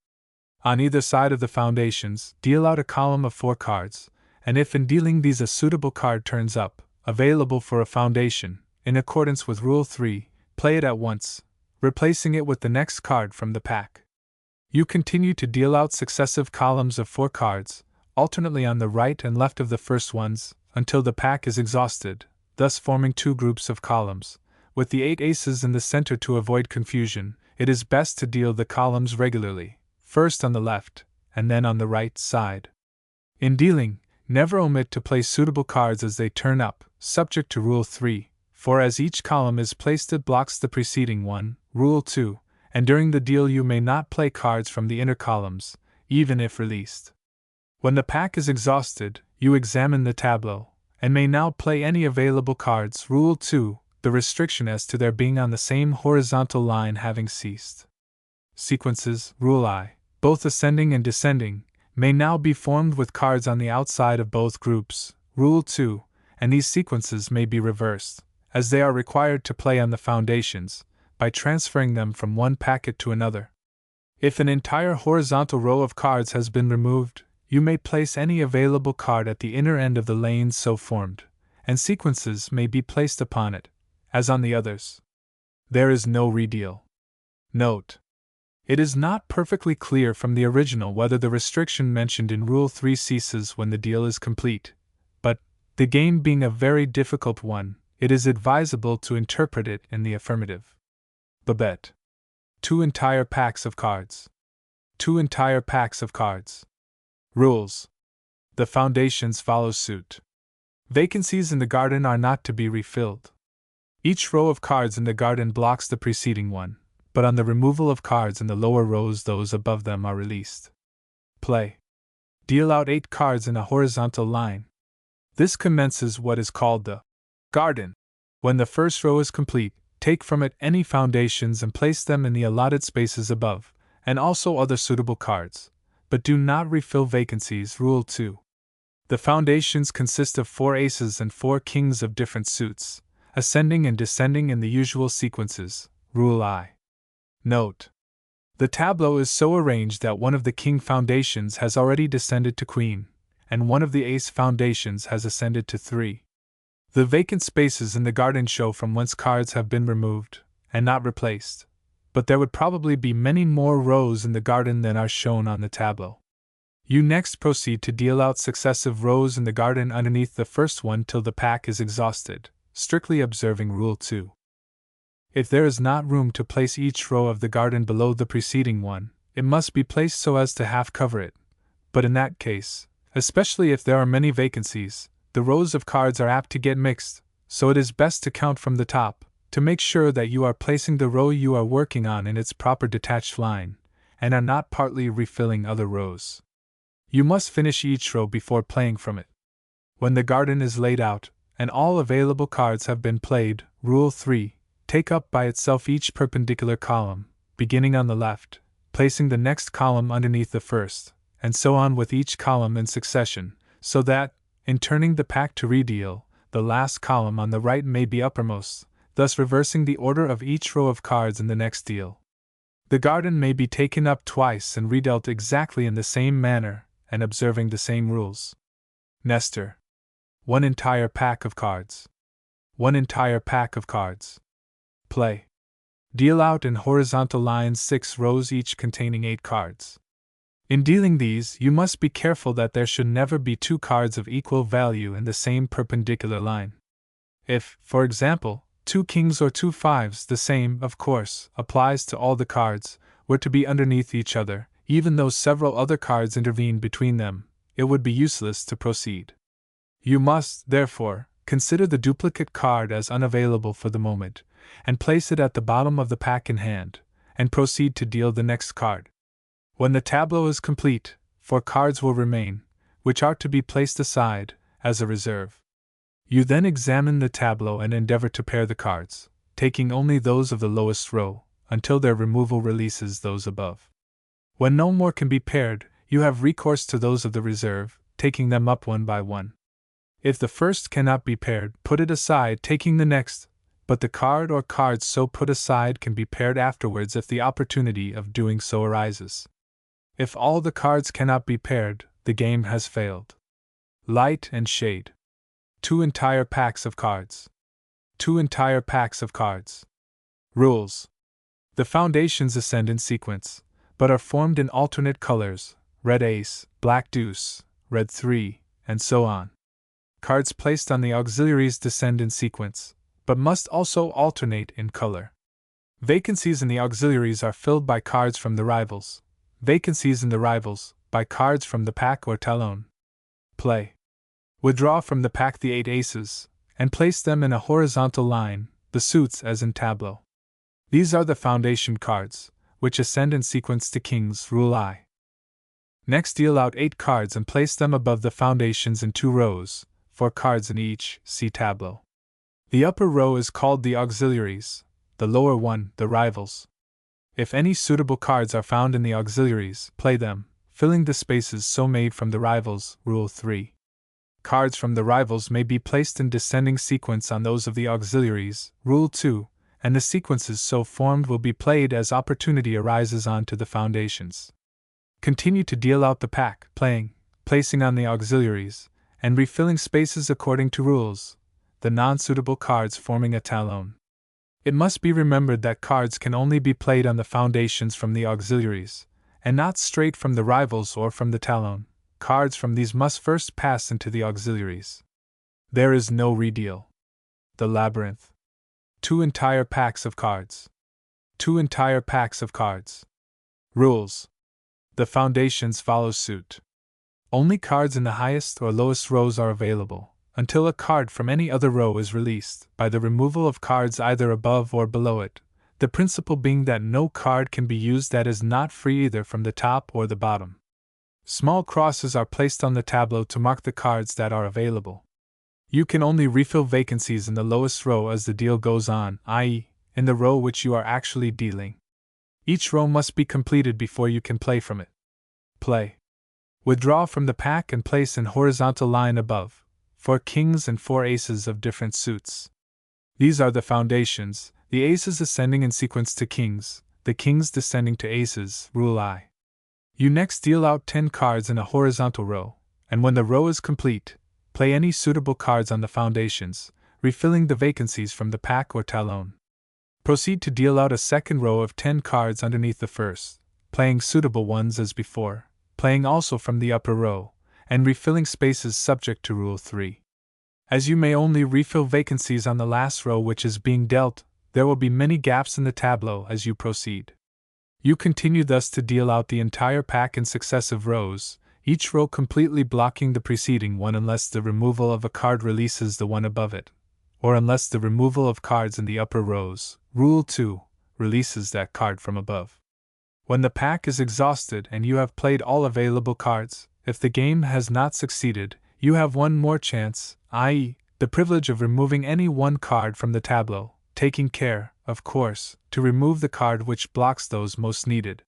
On either side of the foundations, deal out a column of 4 cards, and if in dealing these a suitable card turns up, available for a foundation, in accordance with Rule 3, play it at once, replacing it with the next card from the pack. You continue to deal out successive columns of 4 cards, alternately on the right and left of the first ones, until the pack is exhausted, thus forming 2 groups of columns. With the 8 aces in the center to avoid confusion, it is best to deal the columns regularly, first on the left, and then on the right side. In dealing, never omit to place suitable cards as they turn up, subject to Rule 3, for as each column is placed it blocks the preceding one, Rule 2, and during the deal you may not play cards from the inner columns, even if released. When the pack is exhausted, you examine the tableau, and may now play any available cards, Rule 2, the restriction as to their being on the same horizontal line having ceased. Sequences, Rule I, both ascending and descending, may now be formed with cards on the outside of both groups, Rule 2, and these sequences may be reversed, as they are required to play on the foundations, by transferring them from one packet to another. If an entire horizontal row of cards has been removed, you may place any available card at the inner end of the lanes so formed, and sequences may be placed upon it, as on the others. There is no redeal. Note. It is not perfectly clear from the original whether the restriction mentioned in Rule 3 ceases when the deal is complete, but, the game being a very difficult one, it is advisable to interpret it in the affirmative. Babette. 2 entire packs of cards. 2 entire packs of cards. Rules. The foundations follow suit. Vacancies in the garden are not to be refilled. Each row of cards in the garden blocks the preceding one, but on the removal of cards in the lower rows those above them are released. Play. Deal out 8 cards in a horizontal line. This commences what is called the garden. When the first row is complete, take from it any foundations and place them in the allotted spaces above, and also other suitable cards, but do not refill vacancies. Rule 2. The foundations consist of 4 aces and 4 kings of different suits, ascending and descending in the usual sequences. Rule I. Note: the tableau is so arranged that one of the king foundations has already descended to queen, and one of the ace foundations has ascended to 3. The vacant spaces in the garden show from whence cards have been removed, and not replaced, but there would probably be many more rows in the garden than are shown on the tableau. You next proceed to deal out successive rows in the garden underneath the first one till the pack is exhausted, strictly observing Rule 2. If there is not room to place each row of the garden below the preceding one, it must be placed so as to half cover it, but in that case, especially if there are many vacancies, the rows of cards are apt to get mixed, so it is best to count from the top, to make sure that you are placing the row you are working on in its proper detached line, and are not partly refilling other rows. You must finish each row before playing from it. When the garden is laid out, and all available cards have been played, Rule 3, take up by itself each perpendicular column, beginning on the left, placing the next column underneath the first, and so on with each column in succession, so that, in turning the pack to redeal, the last column on the right may be uppermost, thus reversing the order of each row of cards in the next deal. The garden may be taken up twice and redealt exactly in the same manner, and observing the same rules. Nestor. 1 entire pack of cards. 1 entire pack of cards. Play. Deal out in horizontal lines 6 rows each containing 8 cards. In dealing these, you must be careful that there should never be 2 cards of equal value in the same perpendicular line. If, for example, 2 kings or 2 fives, the same, of course, applies to all the cards, were to be underneath each other, even though several other cards intervened between them, it would be useless to proceed. You must, therefore, consider the duplicate card as unavailable for the moment, and place it at the bottom of the pack in hand, and proceed to deal the next card. When the tableau is complete, 4 cards will remain, which are to be placed aside, as a reserve. You then examine the tableau and endeavor to pair the cards, taking only those of the lowest row, until their removal releases those above. When no more can be paired, you have recourse to those of the reserve, taking them up one by one. If the first cannot be paired, put it aside, taking the next, but the card or cards so put aside can be paired afterwards if the opportunity of doing so arises. If all the cards cannot be paired, the game has failed. Light and shade. 2 entire packs of cards. 2 entire packs of cards. Rules. The foundations ascend in sequence, but are formed in alternate colors: red ace, black deuce, red 3, and so on. Cards placed on the auxiliaries descend in sequence, but must also alternate in color. Vacancies in the auxiliaries are filled by cards from the rivals. Vacancies in the rivals, by cards from the pack or talon. Play. Withdraw from the pack the 8 aces, and place them in a horizontal line, the suits as in tableau. These are the foundation cards, which ascend in sequence to kings. Rule I. Next deal out 8 cards and place them above the foundations in 2 rows, 4 cards in each, see tableau. The upper row is called the auxiliaries, the lower one, the rivals. If any suitable cards are found in the auxiliaries, play them, filling the spaces so made from the rivals. Rule 3. Cards from the rivals may be placed in descending sequence on those of the auxiliaries. Rule 2. And the sequences so formed will be played as opportunity arises on to the foundations. Continue to deal out the pack, playing, placing on the auxiliaries, and refilling spaces according to rules, the non-suitable cards forming a talon. It must be remembered that cards can only be played on the foundations from the auxiliaries, and not straight from the rivals or from the talon. Cards from these must first pass into the auxiliaries. There is no redeal. The labyrinth. 2 entire packs of cards. 2 entire packs of cards. Rules. The foundations follow suit. Only cards in the highest or lowest rows are available, until a card from any other row is released, by the removal of cards either above or below it, the principle being that no card can be used that is not free either from the top or the bottom. Small crosses are placed on the tableau to mark the cards that are available. You can only refill vacancies in the lowest row as the deal goes on, i.e., in the row which you are actually dealing. Each row must be completed before you can play from it. Play. Withdraw from the pack and place in horizontal line above 4 kings and 4 aces of different suits. These are the foundations, the aces ascending in sequence to kings, the kings descending to aces, rule I. You next deal out 10 cards in a horizontal row, and when the row is complete, play any suitable cards on the foundations, refilling the vacancies from the pack or talon. Proceed to deal out a second row of 10 cards underneath the first, playing suitable ones as before, playing also from the upper row, and refilling spaces subject to Rule 3. As you may only refill vacancies on the last row which is being dealt, there will be many gaps in the tableau as you proceed. You continue thus to deal out the entire pack in successive rows, each row completely blocking the preceding one unless the removal of a card releases the one above it, or unless the removal of cards in the upper rows, Rule 2, releases that card from above. When the pack is exhausted and you have played all available cards, if the game has not succeeded, you have one more chance, i.e., the privilege of removing any one card from the tableau, taking care, of course, to remove the card which blocks those most needed.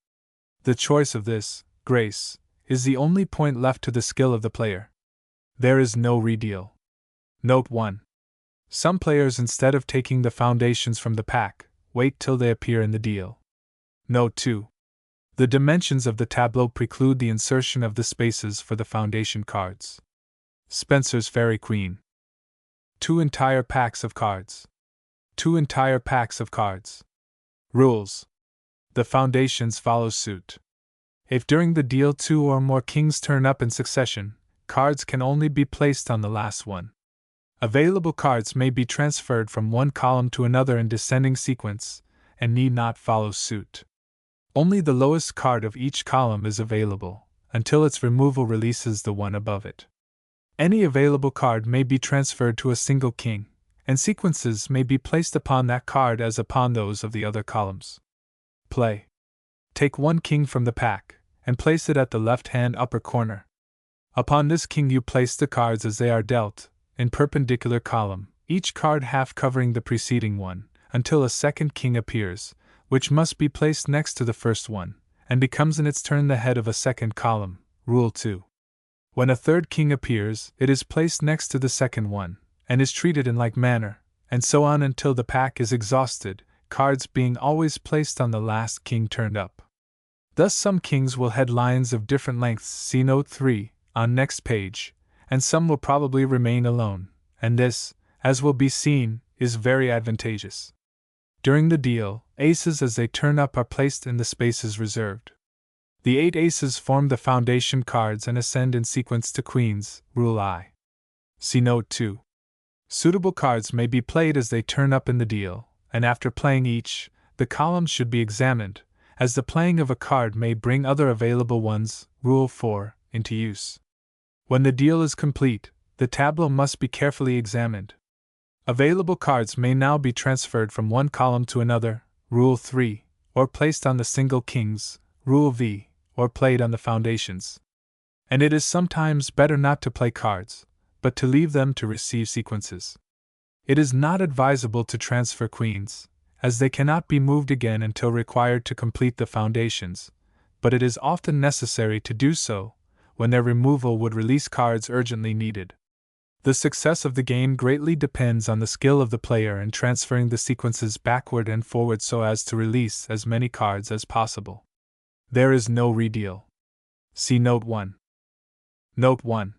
The choice of this, grace, is the only point left to the skill of the player. There is no redeal. Note 1. Some players, instead of taking the foundations from the pack, wait till they appear in the deal. Note 2. The dimensions of the tableau preclude the insertion of the spaces for the foundation cards. Spencer's Fairy Queen. 2 entire packs of cards. 2 entire packs of cards. Rules. The foundations follow suit. If during the deal 2 or more kings turn up in succession, cards can only be placed on the last one. Available cards may be transferred from one column to another in descending sequence, and need not follow suit. Only the lowest card of each column is available, until its removal releases the one above it. Any available card may be transferred to a single king, and sequences may be placed upon that card as upon those of the other columns. Play. Take 1 king from the pack, and place it at the left-hand upper corner. Upon this king you place the cards as they are dealt, in perpendicular column, each card half covering the preceding one, until a second king appears, which must be placed next to the first one, and becomes in its turn the head of a second column, Rule 2. When a third king appears, it is placed next to the second one, and is treated in like manner, and so on until the pack is exhausted, cards being always placed on the last king turned up. Thus some kings will head lines of different lengths, see Note 3, on next page, and some will probably remain alone, and this, as will be seen, is very advantageous. During the deal, aces as they turn up are placed in the spaces reserved. The 8 aces form the foundation cards and ascend in sequence to queens, Rule I. See Note 2. Suitable cards may be played as they turn up in the deal, and after playing each, the columns should be examined, as the playing of a card may bring other available ones, Rule 4, into use. When the deal is complete, the tableau must be carefully examined. Available cards may now be transferred from one column to another, Rule 3, or placed on the single kings, Rule V, or played on the foundations. And it is sometimes better not to play cards, but to leave them to receive sequences. It is not advisable to transfer queens, as they cannot be moved again until required to complete the foundations, but it is often necessary to do so, when their removal would release cards urgently needed. The success of the game greatly depends on the skill of the player in transferring the sequences backward and forward so as to release as many cards as possible. There is no redeal. See Note 1. Note 1.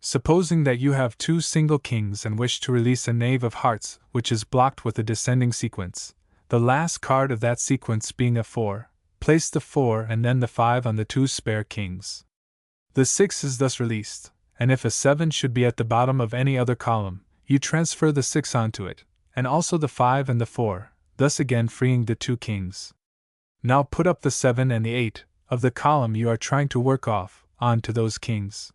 Supposing that you have 2 single kings and wish to release a knave of hearts which is blocked with a descending sequence, the last card of that sequence being a 4, place the 4 and then the 5 on the 2 spare kings. The 6 is thus released, and if a 7 should be at the bottom of any other column, you transfer the 6 onto it, and also the 5 and the 4, thus again freeing the 2 kings. Now put up the 7 and the 8 of the column you are trying to work off onto those kings.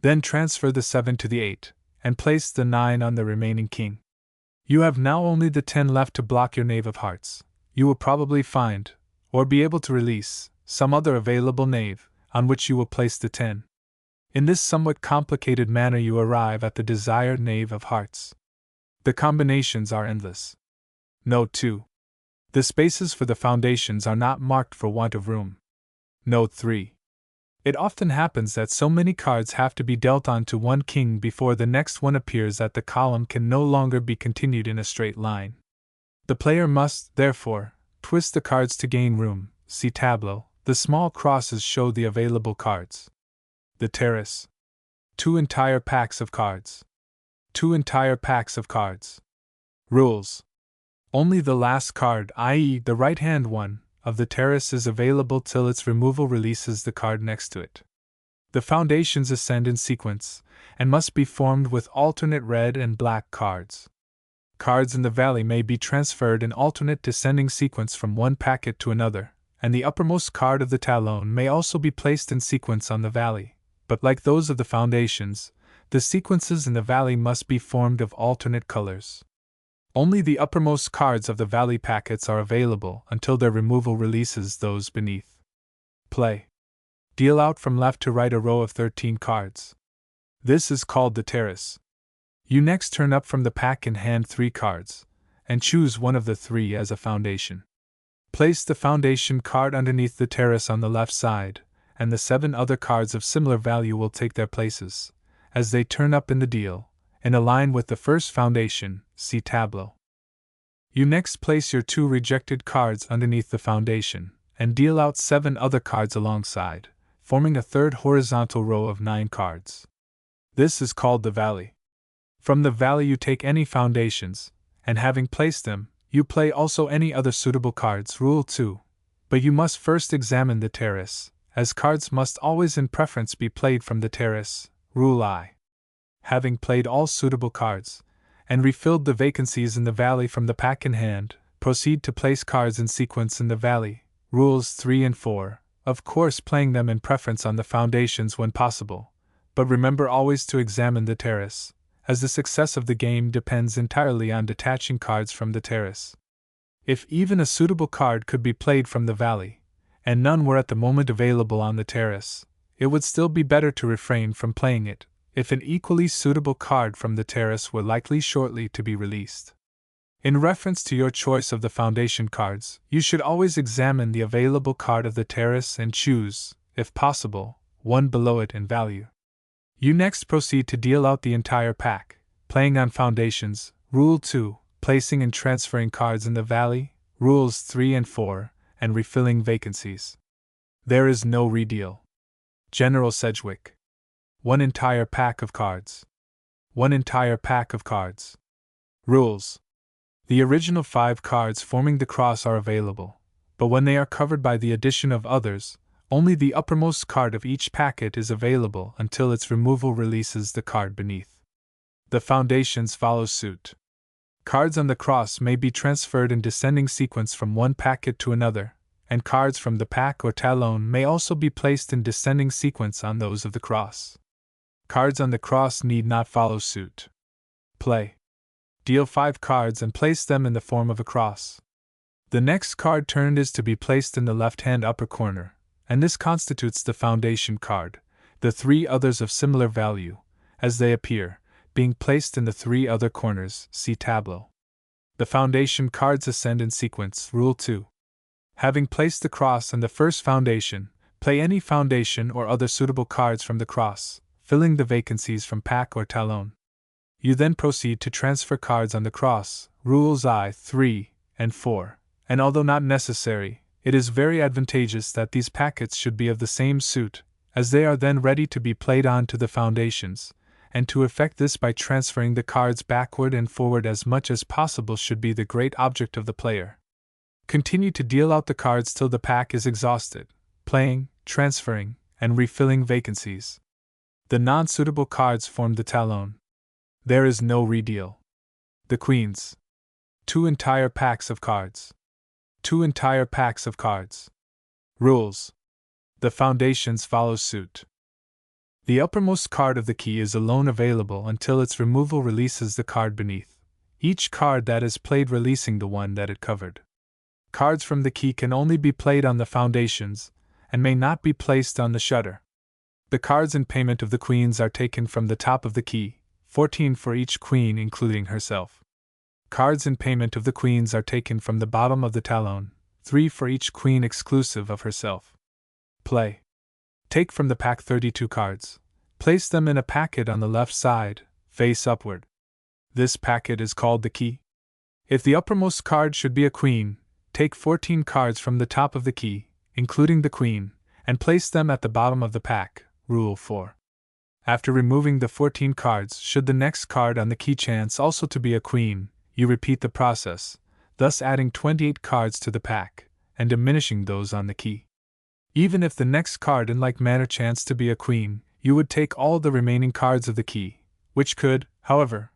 Then transfer the 7 to the 8, and place the 9 on the remaining king. You have now only the 10 left to block your knave of hearts. You will probably find, or be able to release, some other available knave, on which you will place the 10. In this somewhat complicated manner you arrive at the desired knave of hearts. The combinations are endless. Note 2. The spaces for the foundations are not marked for want of room. Note 3. It often happens that so many cards have to be dealt on to one king before the next one appears that the column can no longer be continued in a straight line. The player must, therefore, twist the cards to gain room. See tableau. The small crosses show the available cards. The terrace. 2 entire packs of cards. 2 entire packs of cards. Rules. Only the last card, i.e., the right-hand one, of the terrace is available till its removal releases the card next to it. The foundations ascend in sequence, and must be formed with alternate red and black cards. Cards in the valley may be transferred in alternate descending sequence from one packet to another, and the uppermost card of the talon may also be placed in sequence on the valley, but like those of the foundations, the sequences in the valley must be formed of alternate colors. Only the uppermost cards of the valley packets are available until their removal releases those beneath. Play. Deal out from left to right a row of 13 cards. This is called the terrace. You next turn up from the pack and hand 3 cards, and choose one of the 3 as a foundation. Place the foundation card underneath the terrace on the left side, and the 7 other cards of similar value will take their places, as they turn up in the deal, in a line with the first foundation. See tableau. You next place your 2 rejected cards underneath the foundation, and deal out 7 other cards alongside, forming a third horizontal row of 9 cards. This is called the valley. From the valley you take any foundations, and having placed them, you play also any other suitable cards. Rule 2. But you must first examine the terrace, as cards must always in preference be played from the terrace. Rule I. Having played all suitable cards, and refilled the vacancies in the valley from the pack in hand, proceed to place cards in sequence in the valley. Rules 3 and 4, of course playing them in preference on the foundations when possible, but remember always to examine the terrace, as the success of the game depends entirely on detaching cards from the terrace. If even a suitable card could be played from the valley, and none were at the moment available on the terrace, it would still be better to refrain from playing it, if an equally suitable card from the terrace were likely shortly to be released. In reference to your choice of the foundation cards, you should always examine the available card of the terrace and choose, if possible, one below it in value. You next proceed to deal out the entire pack, playing on foundations. Rule 2, placing and transferring cards in the valley. Rules 3 and 4, and refilling vacancies. There is no redeal. General Sedgwick. 1 entire pack of cards. 1 entire pack of cards. Rules. The original 5 cards forming the cross are available, but when they are covered by the addition of others, only the uppermost card of each packet is available until its removal releases the card beneath. The foundations follow suit. Cards on the cross may be transferred in descending sequence from one packet to another, and cards from the pack or talon may also be placed in descending sequence on those of the cross. Cards on the cross need not follow suit. Play. Deal 5 cards and place them in the form of a cross. The next card turned is to be placed in the left-hand upper corner, and this constitutes the foundation card, the 3 others of similar value, as they appear, being placed in the 3 other corners. See tableau. The foundation cards ascend in sequence. Rule 2. Having placed the cross in the first foundation, play any foundation or other suitable cards from the cross, filling the vacancies from pack or talon. You then proceed to transfer cards on the cross. Rules I, 3, and 4, and although not necessary, it is very advantageous that these packets should be of the same suit, as they are then ready to be played on to the foundations, and to effect this by transferring the cards backward and forward as much as possible should be the great object of the player. Continue to deal out the cards till the pack is exhausted, playing, transferring, and refilling vacancies. The non-suitable cards form the talon. There is no redeal. The queens. 2 entire packs of cards. 2 entire packs of cards. Rules. The foundations follow suit. The uppermost card of the key is alone available until its removal releases the card beneath, each card that is played releasing the one that it covered. Cards from the key can only be played on the foundations, and may not be placed on the shutter. The cards in payment of the queens are taken from the top of the key, 14 for each queen including herself. Cards in payment of the queens are taken from the bottom of the talon, 3 for each queen exclusive of herself. Play. Take from the pack 32 cards. Place them in a packet on the left side, face upward. This packet is called the key. If the uppermost card should be a queen, take 14 cards from the top of the key, including the queen, and place them at the bottom of the pack, Rule 4. After removing the 14 cards, should the next card on the key chance also to be a queen, you repeat the process, thus adding 28 cards to the pack, and diminishing those on the key. Even if the next card in like manner chanced to be a queen, you would take all the remaining cards of the key, which could, however,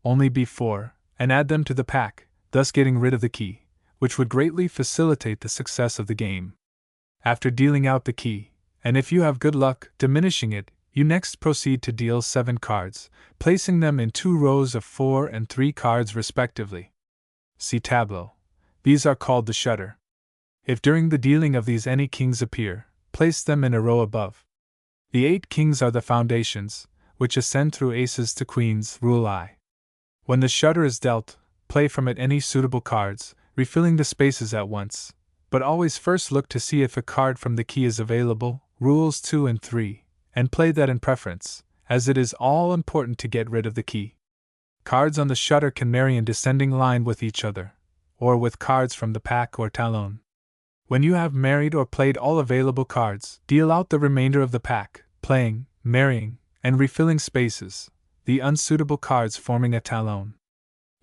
only be 4, and add them to the pack, thus getting rid of the key, which would greatly facilitate the success of the game. After dealing out the key, and if you have good luck diminishing it, you next proceed to deal 7 cards, placing them in 2 rows of 4 and 3 cards respectively. See tableau. These are called the shutter. If during the dealing of these any kings appear, place them in a row above. The 8 kings are the foundations, which ascend through aces to queens, Rule I. When the shutter is dealt, play from it any suitable cards, refilling the spaces at once, but always first look to see if a card from the key is available, Rules 2 and 3, and play that in preference, as it is all important to get rid of the key. Cards on the shutter can marry in descending line with each other, or with cards from the pack or talon. When you have married or played all available cards, deal out the remainder of the pack, playing, marrying, and refilling spaces, the unsuitable cards forming a talon.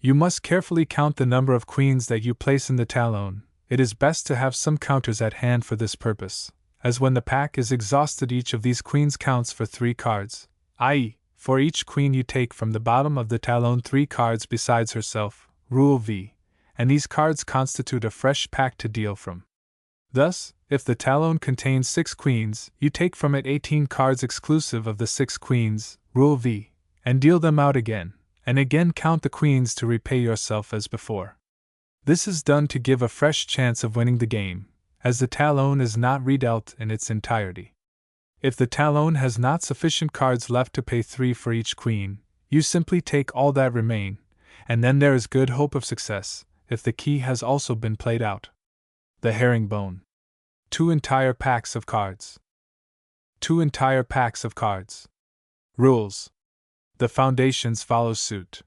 You must carefully count the number of queens that you place in the talon. It is best to have some counters at hand for this purpose, as when the pack is exhausted each of these queens counts for 3 cards, i.e., for each queen you take from the bottom of the talon 3 cards besides herself, Rule V, and these cards constitute a fresh pack to deal from. Thus, if the talon contains 6 queens, you take from it 18 cards exclusive of the 6 queens, Rule V, and deal them out again, and again count the queens to repay yourself as before. This is done to give a fresh chance of winning the game, as the talon is not redealt in its entirety. If the talon has not sufficient cards left to pay 3 for each queen, you simply take all that remain, and then there is good hope of success, if the key has also been played out. The herringbone. 2 entire packs of cards. 2 entire packs of cards. Rules. The foundations follow suit.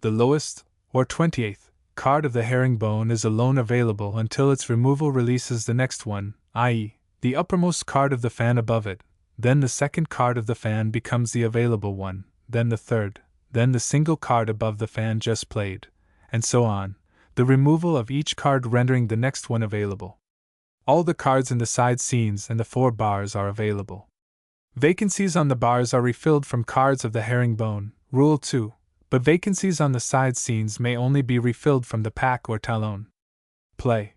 The lowest, or 28th, card of the herringbone is alone available until its removal releases the next one, i.e., the uppermost card of the fan above it, then the second card of the fan becomes the available one, then the third, then the single card above the fan just played, and so on, the removal of each card rendering the next one available. All the cards in the side scenes and the 4 bars are available. Vacancies on the bars are refilled from cards of the herringbone, Rule 2, but vacancies on the side scenes may only be refilled from the pack or talon. Play.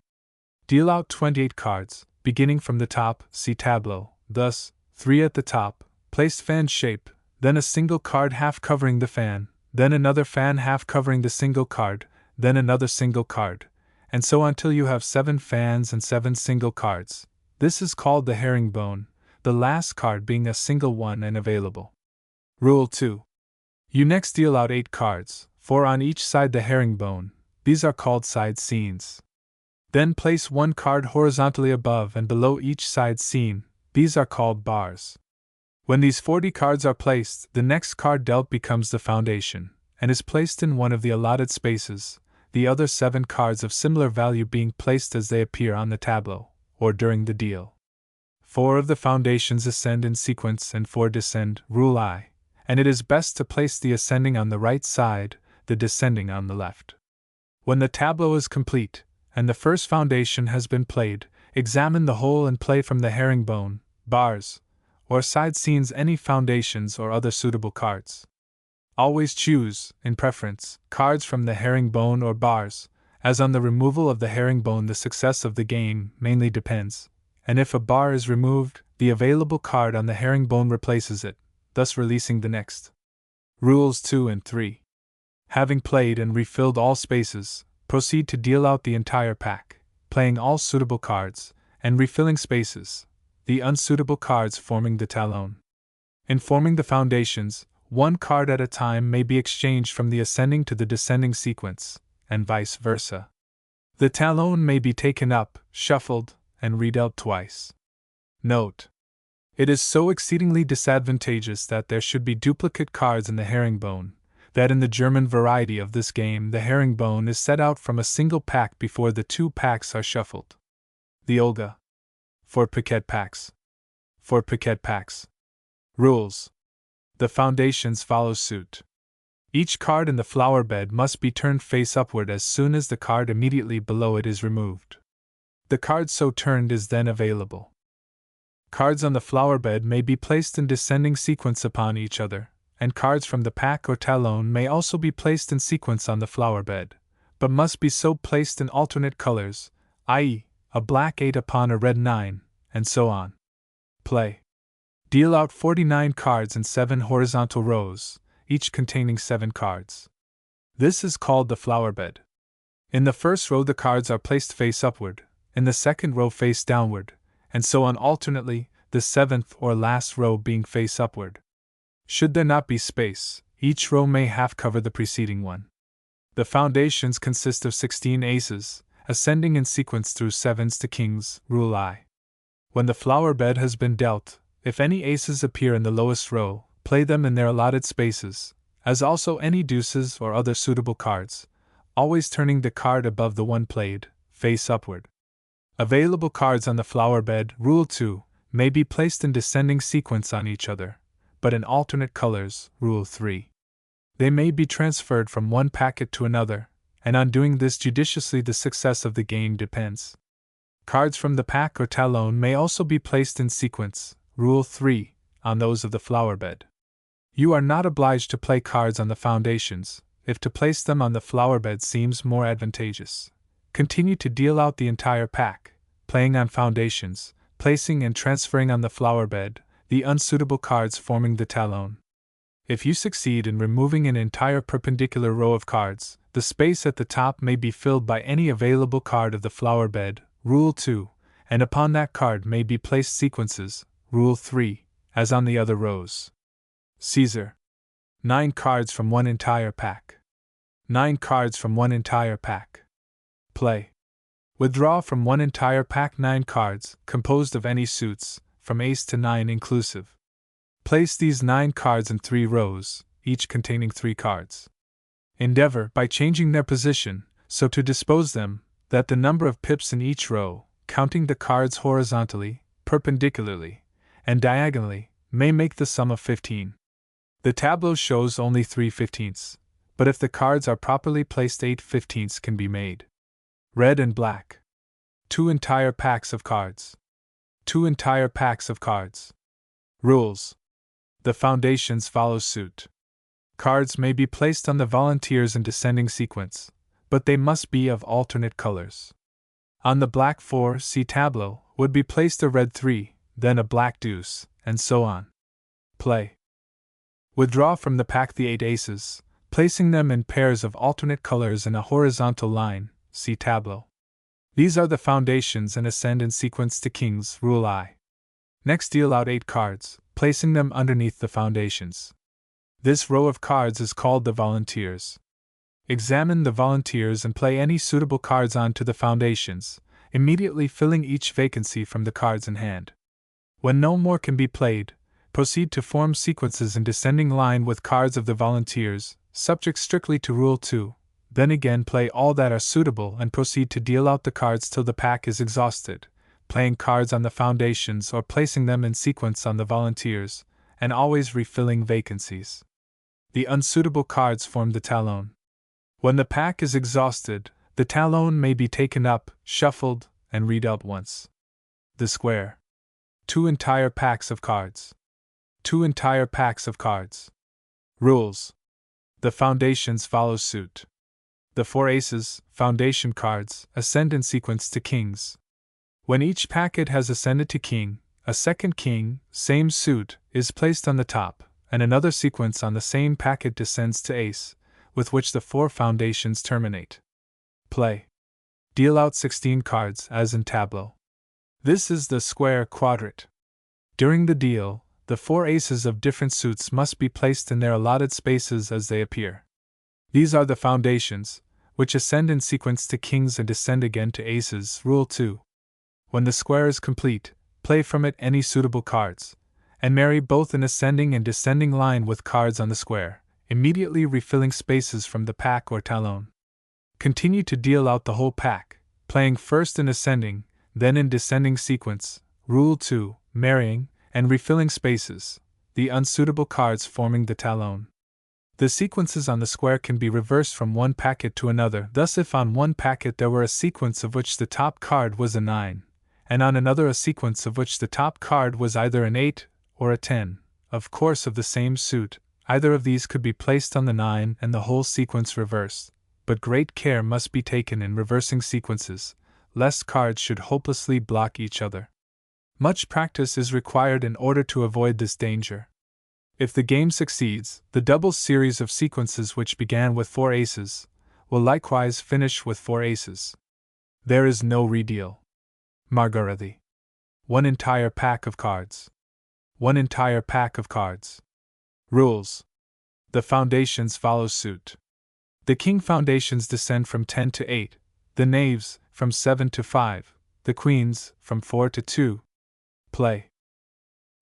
Deal out 28 cards, beginning from the top, see tableau, thus, 3 at the top, placed fan shape, then a single card half covering the fan, then another fan half covering the single card, then another single card, and so on until you have 7 fans and 7 single cards. This is called the herringbone, the last card being a single one and available. Rule 2. You next deal out 8 cards, 4 on each side the herringbone, these are called side scenes. Then place 1 card horizontally above and below each side scene, these are called bars. When these 40 cards are placed, the next card dealt becomes the foundation, and is placed in one of the allotted spaces, the other 7 cards of similar value being placed as they appear on the tableau, or during the deal. 4 of the foundations ascend in sequence and 4 descend, Rule I, and it is best to place the ascending on the right side, the descending on the left. When the tableau is complete, and the first foundation has been played, examine the whole and play from the herringbone, bars, or side scenes any foundations or other suitable cards. Always choose, in preference, cards from the herringbone or bars, as on the removal of the herringbone the success of the game mainly depends, and if a bar is removed, the available card on the herringbone replaces it, thus releasing the next. Rules 2 and 3. Having played and refilled all spaces, proceed to deal out the entire pack, playing all suitable cards, and refilling spaces, the unsuitable cards forming the talon. In forming the foundations, one card at a time may be exchanged from the ascending to the descending sequence, and vice versa. The talon may be taken up, shuffled, and redealt twice. Note: it is so exceedingly disadvantageous that there should be duplicate cards in the herringbone, that in the German variety of this game the herringbone is set out from a single pack before the two packs are shuffled. The Olga. For piquet packs. Rules. The foundations follow suit. Each card in the flower bed must be turned face upward as soon as the card immediately below it is removed. The card so turned is then available. Cards on the flower bed may be placed in descending sequence upon each other, and cards from the pack or talon may also be placed in sequence on the flower bed, but must be so placed in alternate colors, i.e., a black 8 upon a red 9, and so on. Play. Deal out 49 cards in 7 horizontal rows, each containing 7 cards. This is called the flower bed. In the first row the cards are placed face upward, in the second row face downward, and so on alternately, the 7th or last row being face upward. Should there not be space, each row may half cover the preceding one. The foundations consist of 16 aces, ascending in sequence through 7s to kings, rule I. When the flower bed has been dealt, if any aces appear in the lowest row, play them in their allotted spaces, as also any deuces or other suitable cards, always turning the card above the one played, face upward. Available cards on the flower bed, Rule 2, may be placed in descending sequence on each other, but in alternate colors, Rule 3. They may be transferred from one packet to another, and on doing this judiciously the success of the game depends. Cards from the pack or talon may also be placed in sequence, Rule 3, on those of the flower bed. You are not obliged to play cards on the foundations, if to place them on the flower bed seems more advantageous. Continue to deal out the entire pack, playing on foundations, placing and transferring on the flower bed the unsuitable cards forming the talon. If you succeed in removing an entire perpendicular row of cards, the space at the top may be filled by any available card of the flower bed, Rule 2, and upon that card may be placed sequences, Rule 3, as on the other rows. Caesar. 9 cards from one entire pack. 9 cards from one entire pack. Play. Withdraw from one entire pack 9 cards, composed of any suits, from ace to 9 inclusive. Place these 9 cards in 3 rows, each containing 3 cards. Endeavor, by changing their position, so to dispose them, that the number of pips in each row, counting the cards horizontally, perpendicularly, and diagonally, may make the sum of 15. The tableau shows only 3/15ths, but if the cards are properly placed 8/15ths can be made. Red and black. 2 entire packs of cards. 2 entire packs of cards. Rules. The foundations follow suit. Cards may be placed on the volunteers in descending sequence, but they must be of alternate colors. On the black 4, see tableau, would be placed a red 3, then a black deuce, and so on. Play. Withdraw from the pack the 8 aces, placing them in pairs of alternate colors in a horizontal line, see tableau. These are the foundations and ascend in sequence to kings, rule I. Next deal out 8 cards, placing them underneath the foundations. This row of cards is called the volunteers. Examine the volunteers and play any suitable cards onto the foundations, immediately filling each vacancy from the cards in hand. When no more can be played, proceed to form sequences in descending line with cards of the volunteers, subject strictly to Rule 2. Then again play all that are suitable and proceed to deal out the cards till the pack is exhausted, playing cards on the foundations or placing them in sequence on the volunteers, and always refilling vacancies. The unsuitable cards form the talon. When the pack is exhausted, the talon may be taken up, shuffled, and redealt once. The square. 2 entire packs of cards. 2 entire packs of cards. Rules. The foundations follow suit. The 4 aces, foundation cards, ascend in sequence to kings. When each packet has ascended to king, a second king, same suit, is placed on the top, and another sequence on the same packet descends to ace, with which the 4 foundations terminate. Play. Deal out 16 cards, as in tableau. This is the square quadrat. During the deal, the 4 aces of different suits must be placed in their allotted spaces as they appear. These are the foundations, which ascend in sequence to kings and descend again to aces. Rule 2. When the square is complete, play from it any suitable cards, and marry both an ascending and descending line with cards on the square, immediately refilling spaces from the pack or talon. Continue to deal out the whole pack, playing first in ascending, then in descending sequence. Rule 2. Marrying and refilling spaces, the unsuitable cards forming the talon. The sequences on the square can be reversed from one packet to another. Thus, if on one packet there were a sequence of which the top card was a 9, and on another a sequence of which the top card was either an 8 or a 10, of course of the same suit, either of these could be placed on the 9 and the whole sequence reversed, but great care must be taken in reversing sequences, lest cards should hopelessly block each other. Much practice is required in order to avoid this danger. If the game succeeds, the double series of sequences which began with 4 aces will likewise finish with 4 aces. There is no redeal. Margarethi. 1 entire pack of cards. 1 entire pack of cards. Rules. The foundations follow suit. The king foundations descend from 10 to 8, the knaves from 7 to 5, the queens from 4 to 2. Play.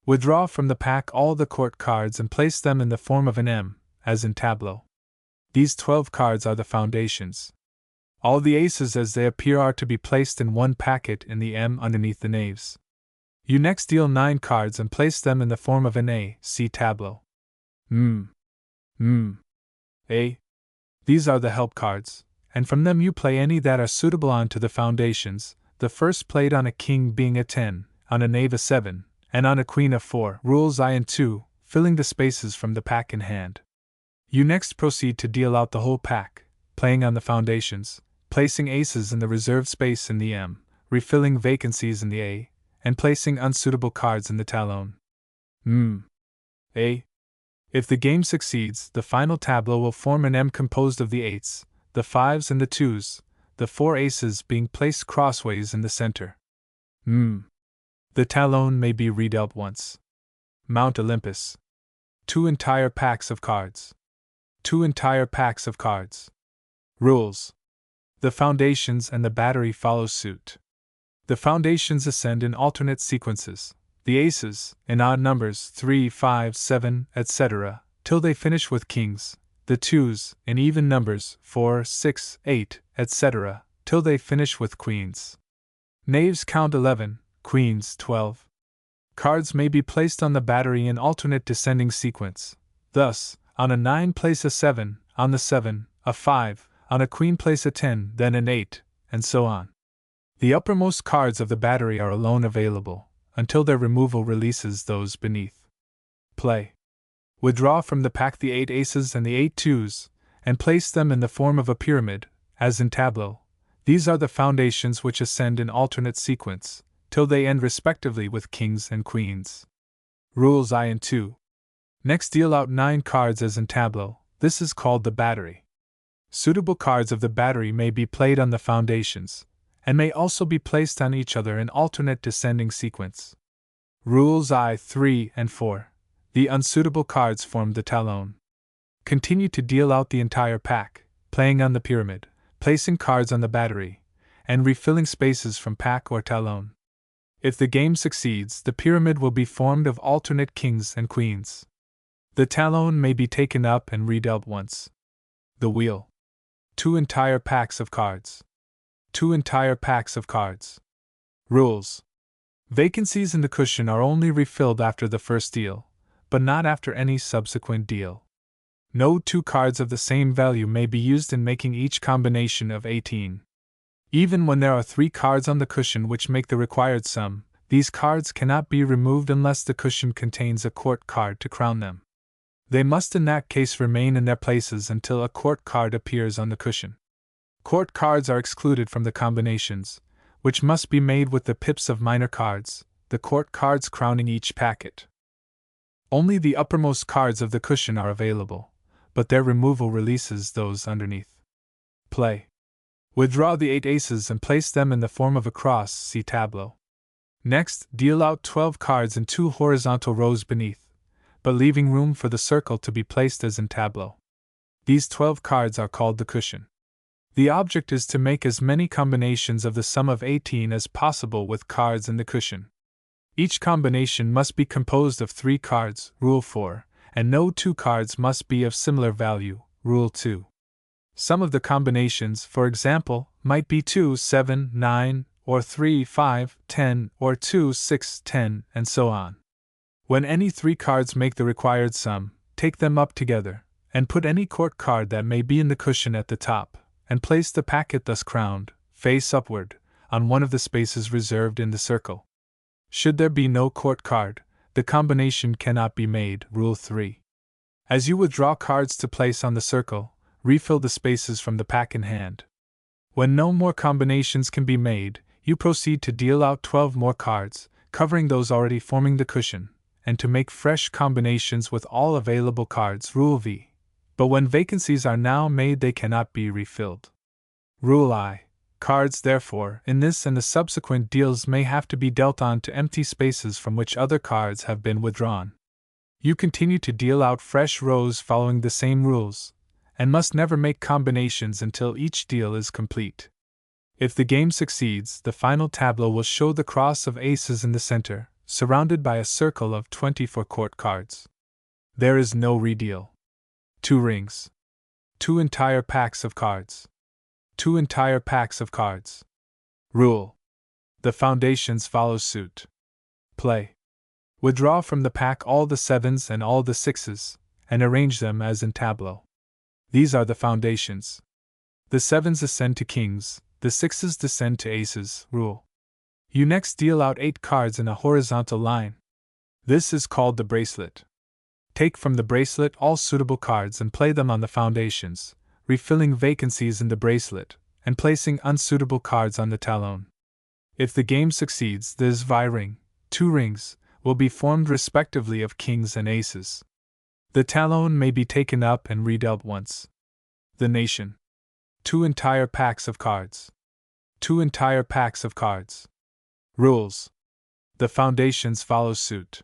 Withdraw from the pack all the court cards and place them in the form of an M, as in tableau. These 12 cards are the foundations. All the aces as they appear are to be placed in one packet in the M underneath the knaves. You next deal 9 cards and place them in the form of an A, see tableau. A. These are the help cards, and from them you play any that are suitable on to the foundations, the first played on a king being a 10, on a knave a 7, and on a queen a 4. Rules I and 2, filling the spaces from the pack in hand. You next proceed to deal out the whole pack, playing on the foundations, placing aces in the reserved space in the M, refilling vacancies in the A, and placing unsuitable cards in the talon. A. If the game succeeds, the final tableau will form an M composed of the 8s, the 5s and the 2s, the 4 aces being placed crossways in the center. The talon may be redealt once. Mount Olympus. 2 entire packs of cards. 2 entire packs of cards. Rules. The foundations and the battery follow suit. The foundations ascend in alternate sequences, the aces, in odd numbers 3, 5, 7, etc., till they finish with kings, the 2s, in even numbers 4, 6, 8, etc., till they finish with queens. Knaves count 11, queens 12. Cards may be placed on the battery in alternate descending sequence. Thus, on a 9 place a 7, on the 7, a 5, on a queen place a 10, then an 8, and so on. The uppermost cards of the battery are alone available, until their removal releases those beneath. Play. Withdraw from the pack the 8 aces and the 8 2s, and place them in the form of a pyramid, as in tableau. These are the foundations which ascend in alternate sequence, till they end respectively with kings and queens. Rules I and 2. Next deal out 9 cards as in tableau. This is called the battery. Suitable cards of the battery may be played on the foundations, and may also be placed on each other in alternate descending sequence. Rules I, 3, and 4. The unsuitable cards form the talon. Continue to deal out the entire pack, playing on the pyramid, placing cards on the battery, and refilling spaces from pack or talon. If the game succeeds, the pyramid will be formed of alternate kings and queens. The talon may be taken up and redealt once. The wheel. 2 entire packs of cards. 2 entire packs of cards. Rules. Vacancies in the cushion are only refilled after the first deal, but not after any subsequent deal. No 2 cards of the same value may be used in making each combination of 18. Even when there are 3 cards on the cushion which make the required sum, these cards cannot be removed unless the cushion contains a court card to crown them. They must in that case remain in their places until a court card appears on the cushion. Court cards are excluded from the combinations, which must be made with the pips of minor cards, the court cards crowning each packet. Only the uppermost cards of the cushion are available, but their removal releases those underneath. Play. Withdraw the 8 aces and place them in the form of a cross, see tableau. Next, deal out 12 cards in 2 horizontal rows beneath, but leaving room for the circle to be placed as in tableau. These 12 cards are called the cushion. The object is to make as many combinations of the sum of 18 as possible with cards in the cushion. Each combination must be composed of 3 cards, Rule 4, and no 2 cards must be of similar value, Rule 2. Some of the combinations, for example, might be 2, 7, 9, or 3, 5, 10, or 2, 6, 10, and so on. When any 3 cards make the required sum, take them up together, and put any court card that may be in the cushion at the top, and place the packet thus crowned, face upward, on one of the spaces reserved in the circle. Should there be no court card, the combination cannot be made, Rule 3. As you withdraw cards to place on the circle, refill the spaces from the pack in hand. When no more combinations can be made, you proceed to deal out 12 more cards, covering those already forming the cushion, and to make fresh combinations with all available cards, Rule V. But when vacancies are now made, they cannot be refilled. Rule I. Cards, therefore, in this and the subsequent deals may have to be dealt on to empty spaces from which other cards have been withdrawn. You continue to deal out fresh rows following the same rules, and must never make combinations until each deal is complete. If the game succeeds, the final tableau will show the cross of aces in the center, surrounded by a circle of 24 court cards. There is no redeal. 2 rings. 2 entire packs of cards. 2 entire packs of cards. Rule. The foundations follow suit. Play. Withdraw from the pack all the 7s and all the 6s, and arrange them as in tableau. These are the foundations. The 7s ascend to kings, the 6s descend to aces. Rule. You next deal out 8 cards in a horizontal line. This is called the bracelet. Take from the bracelet all suitable cards and play them on the foundations, refilling vacancies in the bracelet, and placing unsuitable cards on the talon. If the game succeeds, the SV ring, 2 rings, will be formed respectively of kings and aces. The talon may be taken up and redealt once. The nation. 2 entire packs of cards. 2 entire packs of cards. Rules. The foundations follow suit.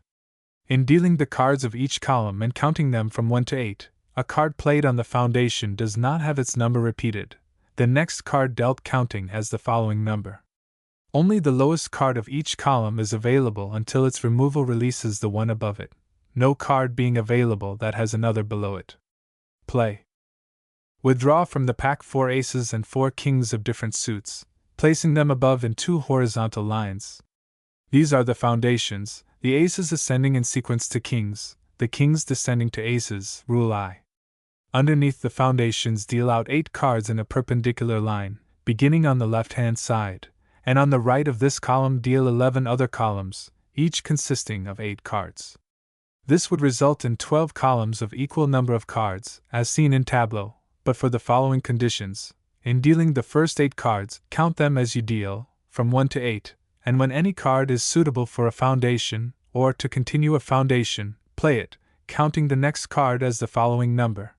In dealing the cards of each column and counting them from 1 to 8, a card played on the foundation does not have its number repeated. The next card dealt counting has the following number. Only the lowest card of each column is available until its removal releases the one above it, no card being available that has another below it. Play. Withdraw from the pack 4 aces and 4 kings of different suits, placing them above in 2 horizontal lines. These are the foundations, the aces ascending in sequence to kings, the kings descending to aces. Rule I. Underneath the foundations deal out 8 cards in a perpendicular line, beginning on the left-hand side, and on the right of this column deal 11 other columns, each consisting of 8 cards. This would result in 12 columns of equal number of cards, as seen in tableau, but for the following conditions. In dealing the first 8 cards, count them as you deal, from 1 to 8, and when any card is suitable for a foundation, or to continue a foundation, play it, counting the next card as the following number.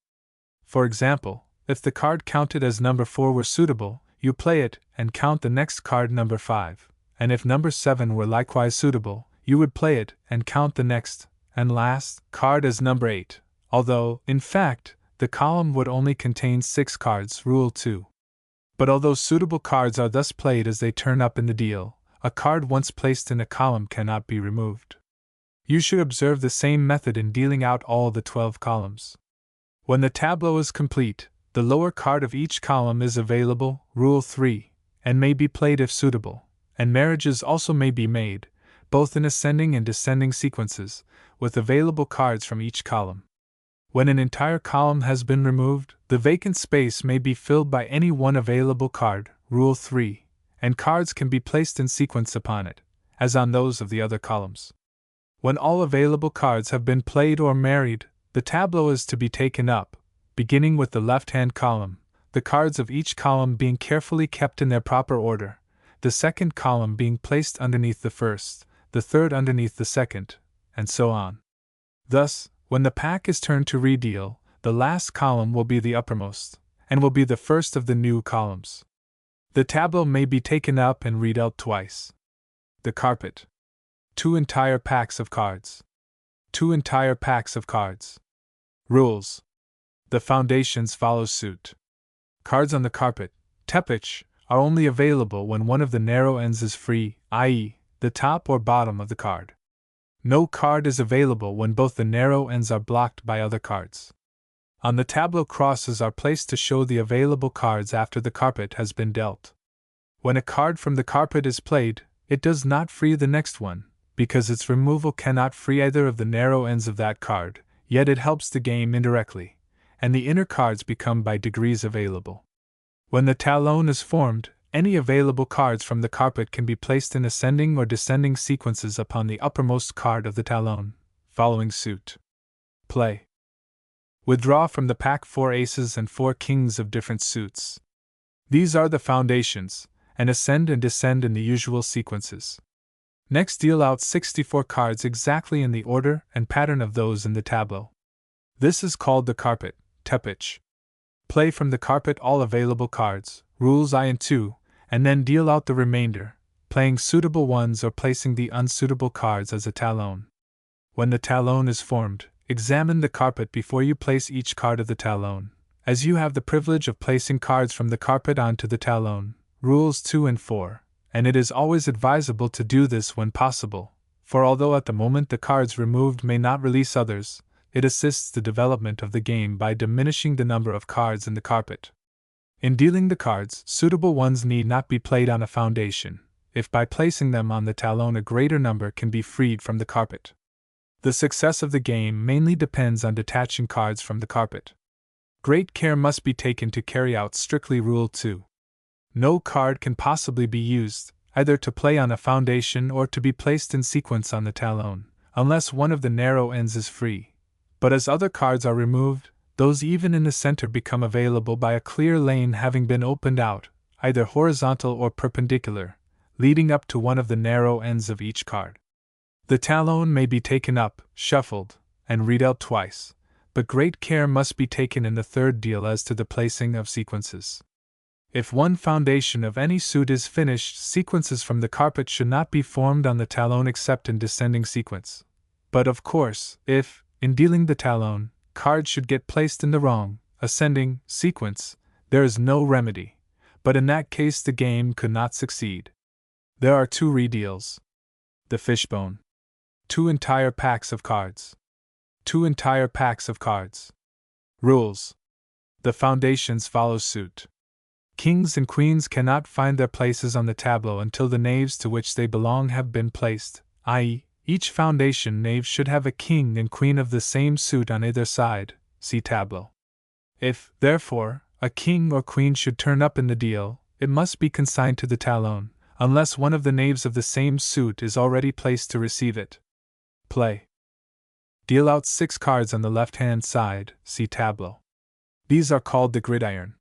For example, if the card counted as number 4 were suitable, you play it and count the next card number 5, and if number 7 were likewise suitable, you would play it and count the next, and last, card as number 8, although, in fact, the column would only contain 6 cards. Rule 2. But although suitable cards are thus played as they turn up in the deal, a card once placed in a column cannot be removed. You should observe the same method in dealing out all the 12 columns. When the tableau is complete, the lower card of each column is available, Rule 3, and may be played if suitable, and marriages also may be made, both in ascending and descending sequences, with available cards from each column. When an entire column has been removed, the vacant space may be filled by any one available card, Rule 3, and cards can be placed in sequence upon it, as on those of the other columns. When all available cards have been played or married, the tableau is to be taken up, beginning with the left-hand column, the cards of each column being carefully kept in their proper order, the second column being placed underneath the first, the third underneath the second, and so on. Thus, when the pack is turned to redeal, the last column will be the uppermost, and will be the first of the new columns. The tableau may be taken up and redealt twice. The carpet. 2 entire packs of cards. 2 entire packs of cards. Rules. The foundations follow suit. Cards on the carpet, teppich, are only available when one of the narrow ends is free, i.e., the top or bottom of the card. No card is available when both the narrow ends are blocked by other cards. On the tableau, crosses are placed to show the available cards after the carpet has been dealt. When a card from the carpet is played, it does not free the next one, because its removal cannot free either of the narrow ends of that card, yet it helps the game indirectly, and the inner cards become by degrees available. When the talon is formed, any available cards from the carpet can be placed in ascending or descending sequences upon the uppermost card of the talon, following suit. Play. Withdraw from the pack 4 aces and 4 kings of different suits. These are the foundations, and ascend and descend in the usual sequences. Next, deal out 64 cards exactly in the order and pattern of those in the tableau. This is called the carpet, teppich. Play from the carpet all available cards, rules I and II, and then deal out the remainder, playing suitable ones or placing the unsuitable cards as a talon. When the talon is formed, examine the carpet before you place each card of the talon, as you have the privilege of placing cards from the carpet onto the talon, rules 2 and 4, and it is always advisable to do this when possible, for although at the moment the cards removed may not release others, it assists the development of the game by diminishing the number of cards in the carpet. In dealing the cards, suitable ones need not be played on a foundation, if by placing them on the talon a greater number can be freed from the carpet. The success of the game mainly depends on detaching cards from the carpet. Great care must be taken to carry out strictly Rule 2. No card can possibly be used, either to play on a foundation or to be placed in sequence on the talon, unless one of the narrow ends is free. But as other cards are removed, those even in the center become available by a clear lane having been opened out, either horizontal or perpendicular, leading up to one of the narrow ends of each card. The talon may be taken up, shuffled, and redealt twice, but great care must be taken in the third deal as to the placing of sequences. If one foundation of any suit is finished, sequences from the carpet should not be formed on the talon except in descending sequence. But of course, if, in dealing the talon, cards should get placed in the wrong, ascending, sequence, there is no remedy, but in that case the game could not succeed. There are 2 redeals. The fishbone. 2 entire packs of cards. 2 entire packs of cards. Rules. The foundations follow suit. Kings and queens cannot find their places on the tableau until the knaves to which they belong have been placed, i.e., each foundation knave should have a king and queen of the same suit on either side, see tableau. If, therefore, a king or queen should turn up in the deal, it must be consigned to the talon, unless one of the knaves of the same suit is already placed to receive it. Play. Deal out 6 cards on the left-hand side, see tableau. These are called the gridiron.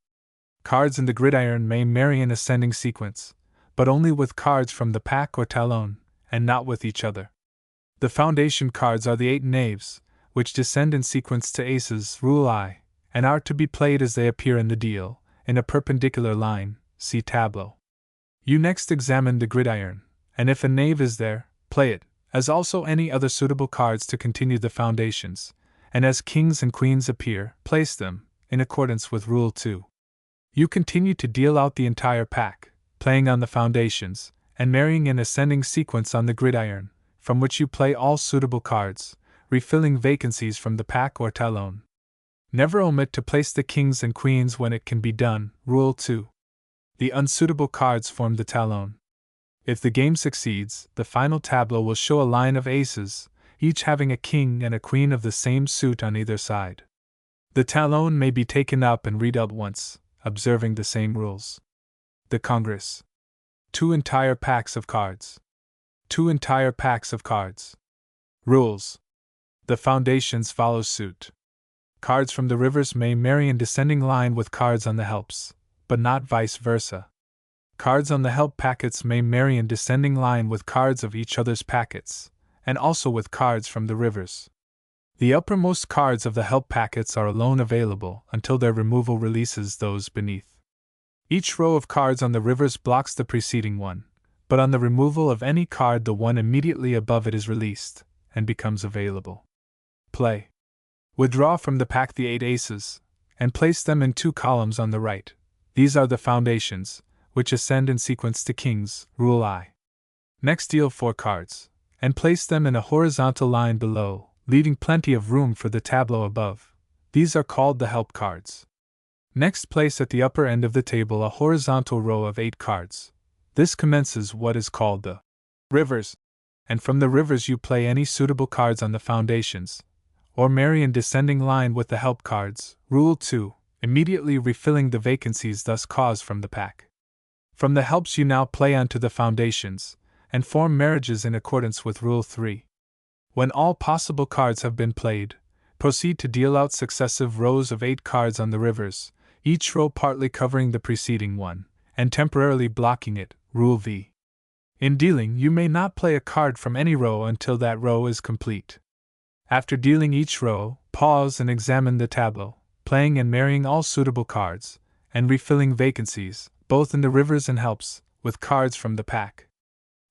Cards in the gridiron may marry in ascending sequence, but only with cards from the pack or talon, and not with each other. The foundation cards are the 8 knaves, which descend in sequence to aces, rule I, and are to be played as they appear in the deal, in a perpendicular line, see tableau. You next examine the gridiron, and if a knave is there, play it, as also any other suitable cards to continue the foundations, and as kings and queens appear, place them, in accordance with Rule 2. You continue to deal out the entire pack, playing on the foundations, and marrying in ascending sequence on the gridiron, from which you play all suitable cards, refilling vacancies from the pack or talon. Never omit to place the kings and queens when it can be done, Rule 2. The unsuitable cards form the talon. If the game succeeds, the final tableau will show a line of aces, each having a king and a queen of the same suit on either side. The talon may be taken up and redealt once, observing the same rules. The Congress. 2 entire packs of cards. 2 entire packs of cards. Rules. The foundations follow suit. Cards from the rivers may marry in descending line with cards on the helps, but not vice versa. Cards on the help packets may marry in descending line with cards of each other's packets, and also with cards from the rivers. The uppermost cards of the help packets are alone available until their removal releases those beneath. Each row of cards on the rivers blocks the preceding one, but on the removal of any card, the one immediately above it is released and becomes available. Play. Withdraw from the pack the 8 aces, and place them in 2 columns on the right. These are the foundations, which ascend in sequence to kings, rule I. Next deal 4 cards, and place them in a horizontal line below, leaving plenty of room for the tableau above. These are called the help cards. Next place at the upper end of the table a horizontal row of 8 cards. This commences what is called the rivers, and from the rivers you play any suitable cards on the foundations, or marry in descending line with the help cards, Rule 2, immediately refilling the vacancies thus caused from the pack. From the helps you now play onto the foundations, and form marriages in accordance with Rule 3. When all possible cards have been played, proceed to deal out successive rows of 8 cards on the rivers, each row partly covering the preceding one, and temporarily blocking it, Rule V. In dealing, you may not play a card from any row until that row is complete. After dealing each row, pause and examine the tableau, playing and marrying all suitable cards, and refilling vacancies, both in the rivers and helps, with cards from the pack.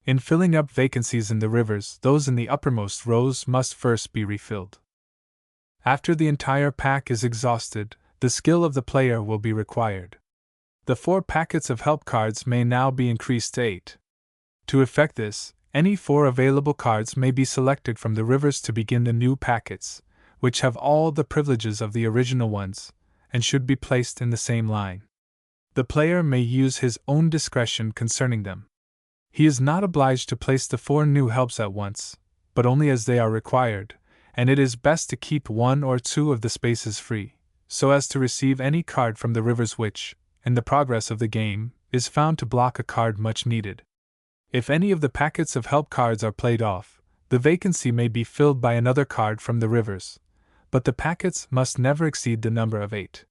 In filling up vacancies in the rivers, those in the uppermost rows must first be refilled. After the entire pack is exhausted, the skill of the player will be required. The 4 packets of help cards may now be increased to 8. To effect this, any 4 available cards may be selected from the rivers to begin the new packets, which have all the privileges of the original ones, and should be placed in the same line. The player may use his own discretion concerning them. He is not obliged to place the 4 new helps at once, but only as they are required, and it is best to keep 1 or 2 of the spaces free, so as to receive any card from the rivers which, in the progress of the game, is found to block a card much needed. If any of the packets of help cards are played off, the vacancy may be filled by another card from the rivers, but the packets must never exceed the number of 8.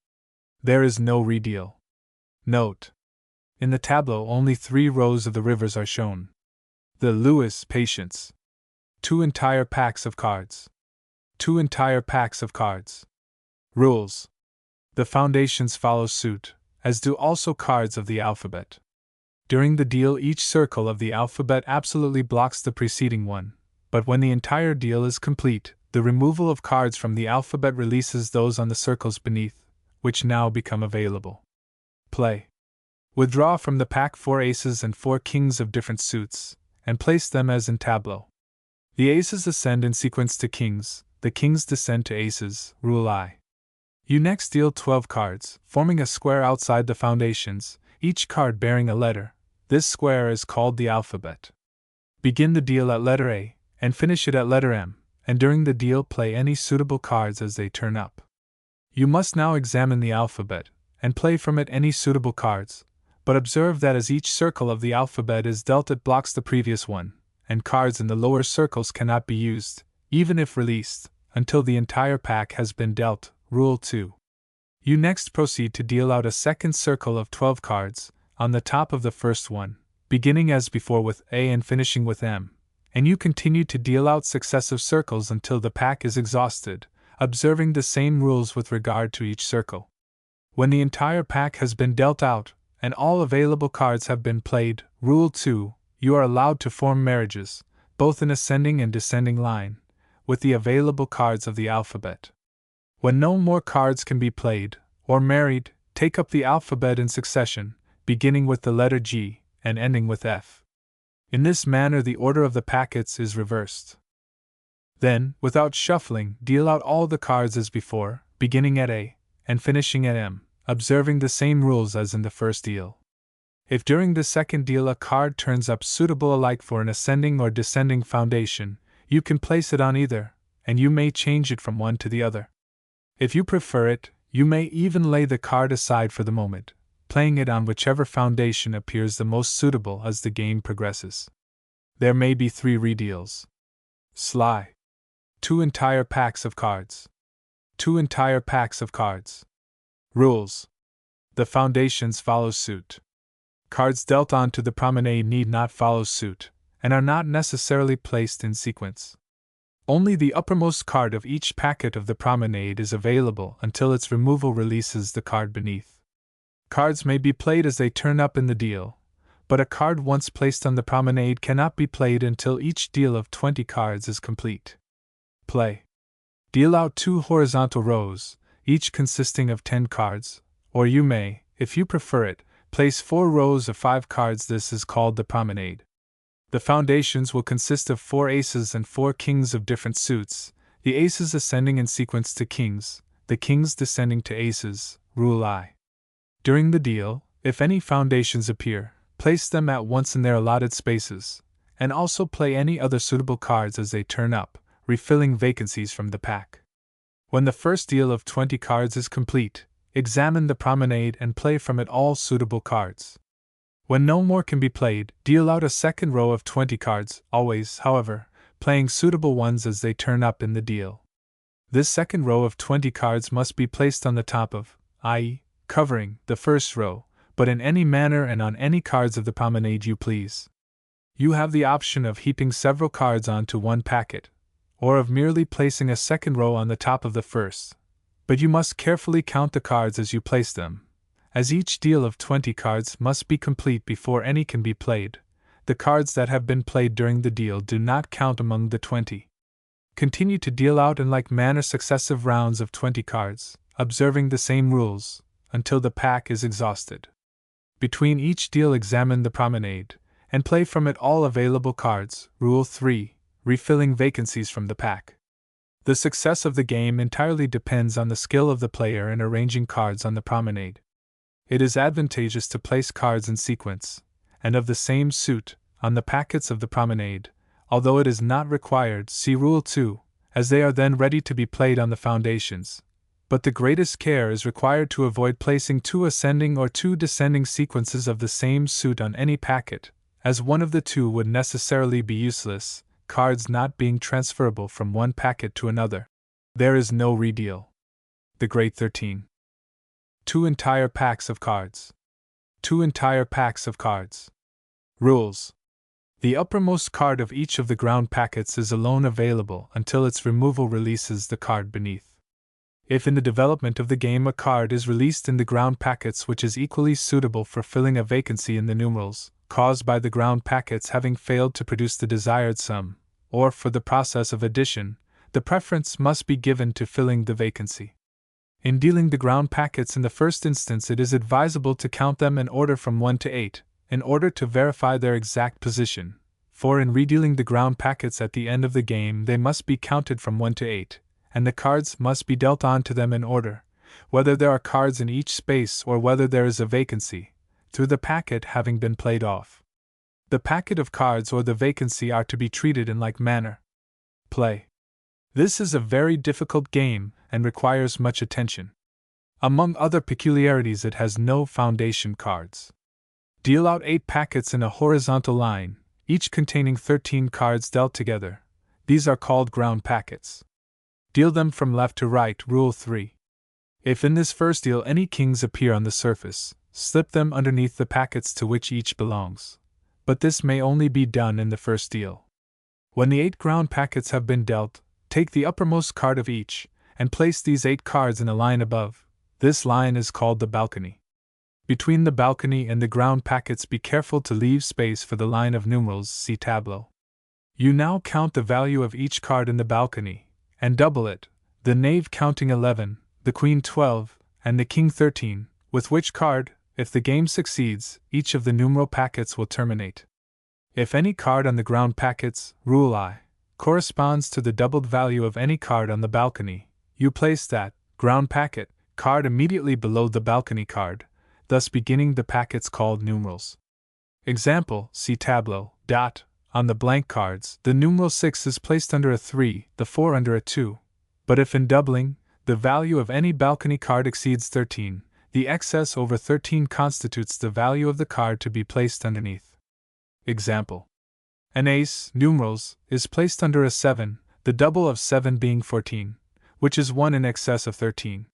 There is no redeal. Note: in the tableau only 3 rows of the rivers are shown. The Lewis Patience. 2 entire packs of cards. 2 entire packs of cards. Rules. The foundations follow suit, as do also cards of the alphabet. During the deal, each circle of the alphabet absolutely blocks the preceding one, but when the entire deal is complete, the removal of cards from the alphabet releases those on the circles beneath, which now become available. Play. Withdraw from the pack 4 aces and 4 kings of different suits, and place them as in tableau. The aces ascend in sequence to kings, the kings descend to aces, Rule I. You next deal 12 cards, forming a square outside the foundations, each card bearing a letter. This square is called the alphabet. Begin the deal at letter A, and finish it at letter M, and during the deal play any suitable cards as they turn up. You must now examine the alphabet, and play from it any suitable cards, but observe that as each circle of the alphabet is dealt it blocks the previous one, and cards in the lower circles cannot be used, even if released, until the entire pack has been dealt, Rule 2. You next proceed to deal out a second circle of 12 cards, on the top of the first one, beginning as before with A and finishing with M, and you continue to deal out successive circles until the pack is exhausted, observing the same rules with regard to each circle. When the entire pack has been dealt out, and all available cards have been played, Rule 2, you are allowed to form marriages, both in ascending and descending line, with the available cards of the alphabet. When no more cards can be played, or married, take up the alphabet in succession, beginning with the letter G, and ending with F. In this manner the order of the packets is reversed. Then, without shuffling, deal out all the cards as before, beginning at A, and finishing at M, observing the same rules as in the first deal. If during the second deal a card turns up suitable alike for an ascending or descending foundation, you can place it on either, and you may change it from one to the other. If you prefer it, you may even lay the card aside for the moment, playing it on whichever foundation appears the most suitable as the game progresses. There may be 3 redeals. Sly. 2 entire packs of cards. 2 entire packs of cards. Rules. The foundations follow suit. Cards dealt onto the promenade need not follow suit, and are not necessarily placed in sequence. Only the uppermost card of each packet of the promenade is available until its removal releases the card beneath. Cards may be played as they turn up in the deal, but a card once placed on the promenade cannot be played until each deal of 20 cards is complete. Play. Deal out 2 horizontal rows, each consisting of 10 cards, or you may, if you prefer it, place 4 rows of 5 cards. This is called the promenade. The foundations will consist of 4 aces and 4 kings of different suits, the aces ascending in sequence to kings, the kings descending to aces, Rule I. During the deal, if any foundations appear, place them at once in their allotted spaces, and also play any other suitable cards as they turn up, refilling vacancies from the pack. When the first deal of 20 cards is complete, examine the promenade and play from it all suitable cards. When no more can be played, deal out a second row of 20 cards, always, however, playing suitable ones as they turn up in the deal. This second row of 20 cards must be placed on the top of, i.e., covering, the first row, but in any manner and on any cards of the promenade you please. You have the option of heaping several cards onto one packet, or of merely placing a second row on the top of the first, but you must carefully count the cards as you place them, as each deal of 20 cards must be complete before any can be played. The cards that have been played during the deal do not count among the 20. Continue to deal out in like manner successive rounds of 20 cards, observing the same rules, until the pack is exhausted. Between each deal examine the promenade, and play from it all available cards, Rule 3, refilling vacancies from the pack. The success of the game entirely depends on the skill of the player in arranging cards on the promenade. It is advantageous to place cards in sequence, and of the same suit, on the packets of the promenade, although it is not required, see Rule 2, as they are then ready to be played on the foundations. But the greatest care is required to avoid placing 2 ascending or 2 descending sequences of the same suit on any packet, as one of the 2 would necessarily be useless, cards not being transferable from one packet to another. There is no redeal. The Great 13. 2 entire packs of cards. 2 entire packs of cards. Rules. The uppermost card of each of the ground packets is alone available until its removal releases the card beneath. If in the development of the game a card is released in the ground packets which is equally suitable for filling a vacancy in the numerals, caused by the ground packets having failed to produce the desired sum, or for the process of addition, the preference must be given to filling the vacancy. In dealing the ground packets in the first instance, it is advisable to count them in order from 1 to 8, in order to verify their exact position, for in redealing the ground packets at the end of the game they must be counted from 1 to 8, and the cards must be dealt on to them in order, whether there are cards in each space or whether there is a vacancy, through the packet having been played off. The packet of cards or the vacancy are to be treated in like manner. Play. This is a very difficult game and requires much attention. Among other peculiarities, it has no foundation cards. Deal out 8 packets in a horizontal line, each containing 13 cards dealt together. These are called ground packets. Deal them from left to right, Rule 3. If in this first deal any kings appear on the surface, slip them underneath the packets to which each belongs. But this may only be done in the first deal. When the 8 ground packets have been dealt, take the uppermost card of each, and place these 8 cards in a line above. This line is called the balcony. Between the balcony and the ground packets be careful to leave space for the line of numerals, see tableau. You now count the value of each card in the balcony, and double it, the knave counting 11, the queen 12, and the king 13, with which card, if the game succeeds, each of the numeral packets will terminate. If any card on the ground packets, Rule I, corresponds to the doubled value of any card on the balcony, you place that ground packet card immediately below the balcony card, thus beginning the packets called numerals. Example, see tableau. On the blank cards, the numeral 6 is placed under a 3, the 4 under a 2. But if in doubling, the value of any balcony card exceeds 13, the excess over 13 constitutes the value of the card to be placed underneath. Example. An ace, numerals, is placed under a 7, the double of 7 being 14, which is 1 in excess of 13.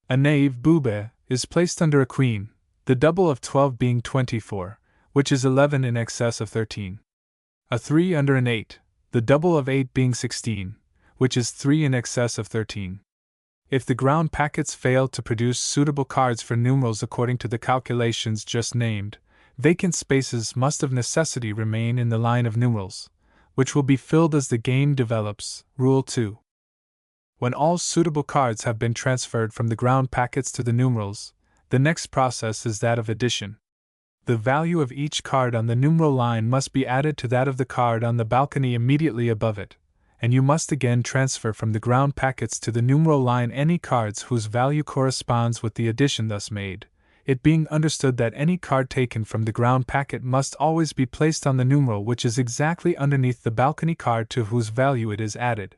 A knave, boube, is placed under a queen, the double of 12 being 24, which is 11 in excess of 13. A 3 under an 8, the double of 8 being 16, which is 3 in excess of 13. If the ground packets fail to produce suitable cards for numerals according to the calculations just named, Vacant spaces must of necessity remain in the line of numerals, which will be filled as the game develops. Rule 2. When all suitable cards have been transferred from the ground packets to the numerals, the next process is that of addition. The value of each card on the numeral line must be added to that of the card on the balcony immediately above it, and you must again transfer from the ground packets to the numeral line any cards whose value corresponds with the addition thus made, it being understood that any card taken from the ground packet must always be placed on the numeral which is exactly underneath the balcony card to whose value it is added.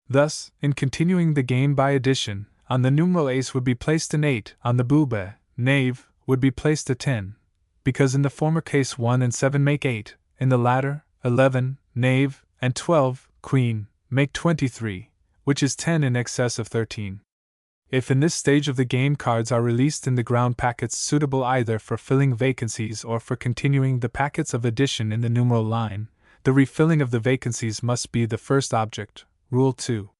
Thus, in continuing the game by addition, on the numeral ace would be placed an 8, on the bube, knave, would be placed a 10, because in the former case 1 and 7 make 8, in the latter, 11, knave, and 12, queen, make 23, which is 10 in excess of 13. If in this stage of the game cards are released in the ground packets suitable either for filling vacancies or for continuing the packets of addition in the numeral line, the refilling of the vacancies must be the first object. Rule 2.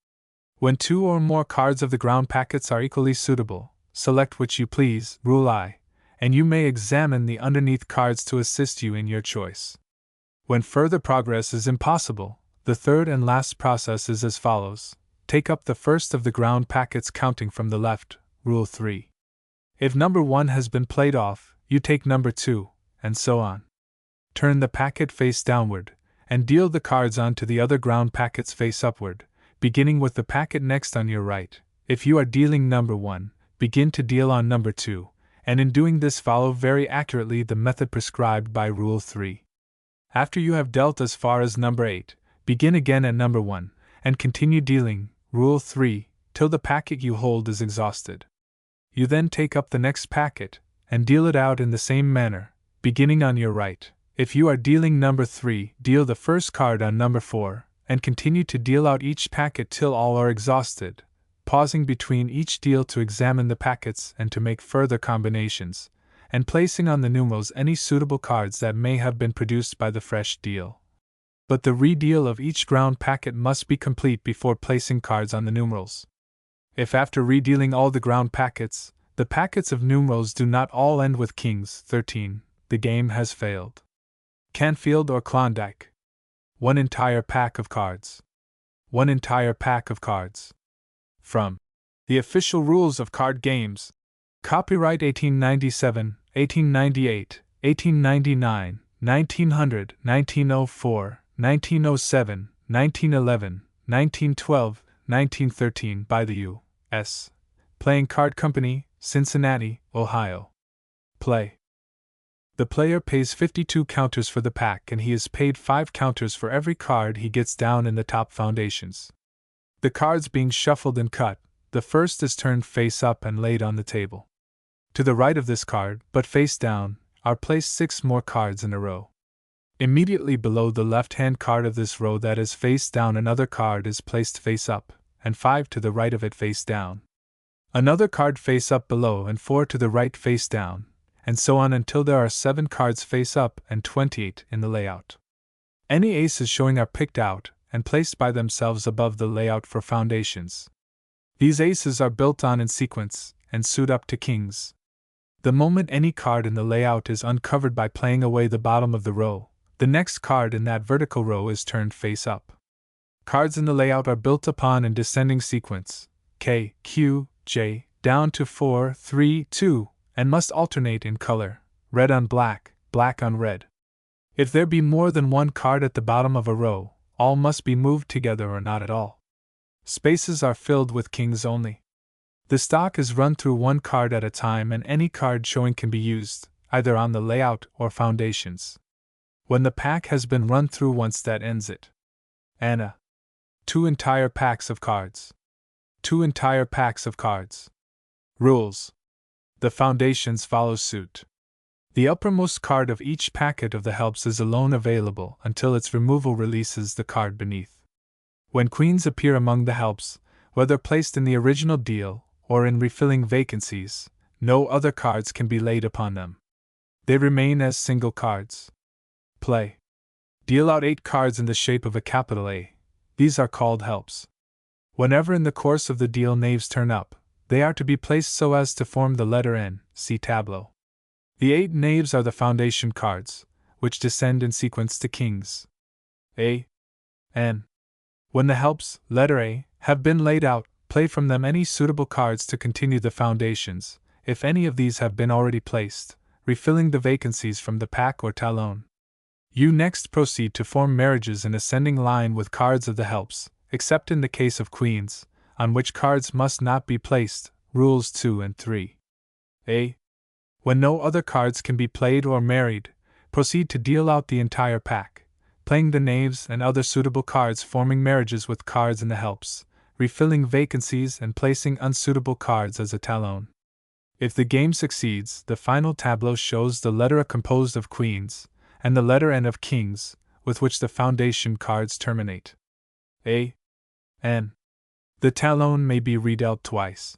When 2 or more cards of the ground packets are equally suitable, select which you please. Rule I. And you may examine the underneath cards to assist you in your choice. When further progress is impossible, the third and last process is as follows. Take up the first of the ground packets counting from the left. Rule 3. If number 1 has been played off, you take number 2, and so on. Turn the packet face downward, and deal the cards onto the other ground packets face upward, beginning with the packet next on your right. If you are dealing number 1, begin to deal on number 2, and in doing this follow very accurately the method prescribed by Rule 3. After you have dealt as far as number 8, begin again at number 1, and continue dealing, Rule 3, till the packet you hold is exhausted. You then take up the next packet, and deal it out in the same manner, beginning on your right. If you are dealing number 3, deal the first card on number 4, and continue to deal out each packet till all are exhausted, pausing between each deal to examine the packets and to make further combinations, and placing on the numerals any suitable cards that may have been produced by the fresh deal. But the re-deal of each ground packet must be complete before placing cards on the numerals. If after re-dealing all the ground packets, the packets of numerals do not all end with kings 13, the game has failed. Canfield or Klondike. 1 entire pack of cards. 1 entire pack of cards. From The Official Rules of Card Games. Copyright 1897, 1898, 1899, 1900, 1904, 1907, 1911, 1912, 1913 by the U.S. Playing Card Company, Cincinnati, Ohio. Play. The player pays 52 counters for the pack and he is paid 5 counters for every card he gets down in the top foundations. The cards being shuffled and cut, the first is turned face up and laid on the table. To the right of this card, but face down, are placed 6 more cards in a row. Immediately below the left-hand card of this row that is face down another card is placed face up, and 5 to the right of it face down. Another card face up below and 4 to the right face down, and so on until there are 7 cards face up and 28 in the layout. Any aces showing are picked out and placed by themselves above the layout for foundations. These aces are built on in sequence and suit up to kings. The moment any card in the layout is uncovered by playing away the bottom of the row, the next card in that vertical row is turned face up. Cards in the layout are built upon in descending sequence, K, Q, J, down to 4, 3, 2, and must alternate in color, red on black, black on red. If there be more than one card at the bottom of a row, all must be moved together or not at all. Spaces are filled with kings only. The stock is run through one card at a time and any card showing can be used, either on the layout or foundations. When the pack has been run through once, that ends it. Anna. 2 entire packs of cards. 2 entire packs of cards. Rules. The foundations follow suit. The uppermost card of each packet of the helps is alone available until its removal releases the card beneath. When queens appear among the helps, whether placed in the original deal or in refilling vacancies, no other cards can be laid upon them. They remain as single cards. Play. Deal out 8 cards in the shape of a capital A. These are called helps. Whenever in the course of the deal knaves turn up, they are to be placed so as to form the letter N, see tableau. The 8 knaves are the foundation cards, which descend in sequence to kings. A. N. When the helps, letter A, have been laid out, play from them any suitable cards to continue the foundations, if any of these have been already placed, refilling the vacancies from the pack or talon. You next proceed to form marriages in ascending line with cards of the helps, except in the case of queens, on which cards must not be placed, rules 2 and 3. A. When no other cards can be played or married, proceed to deal out the entire pack, playing the knaves and other suitable cards, forming marriages with cards in the helps, refilling vacancies and placing unsuitable cards as a talon. If the game succeeds, the final tableau shows the letter A composed of queens, and the letter N of kings, with which the foundation cards terminate. A. N. The talon may be redealt twice.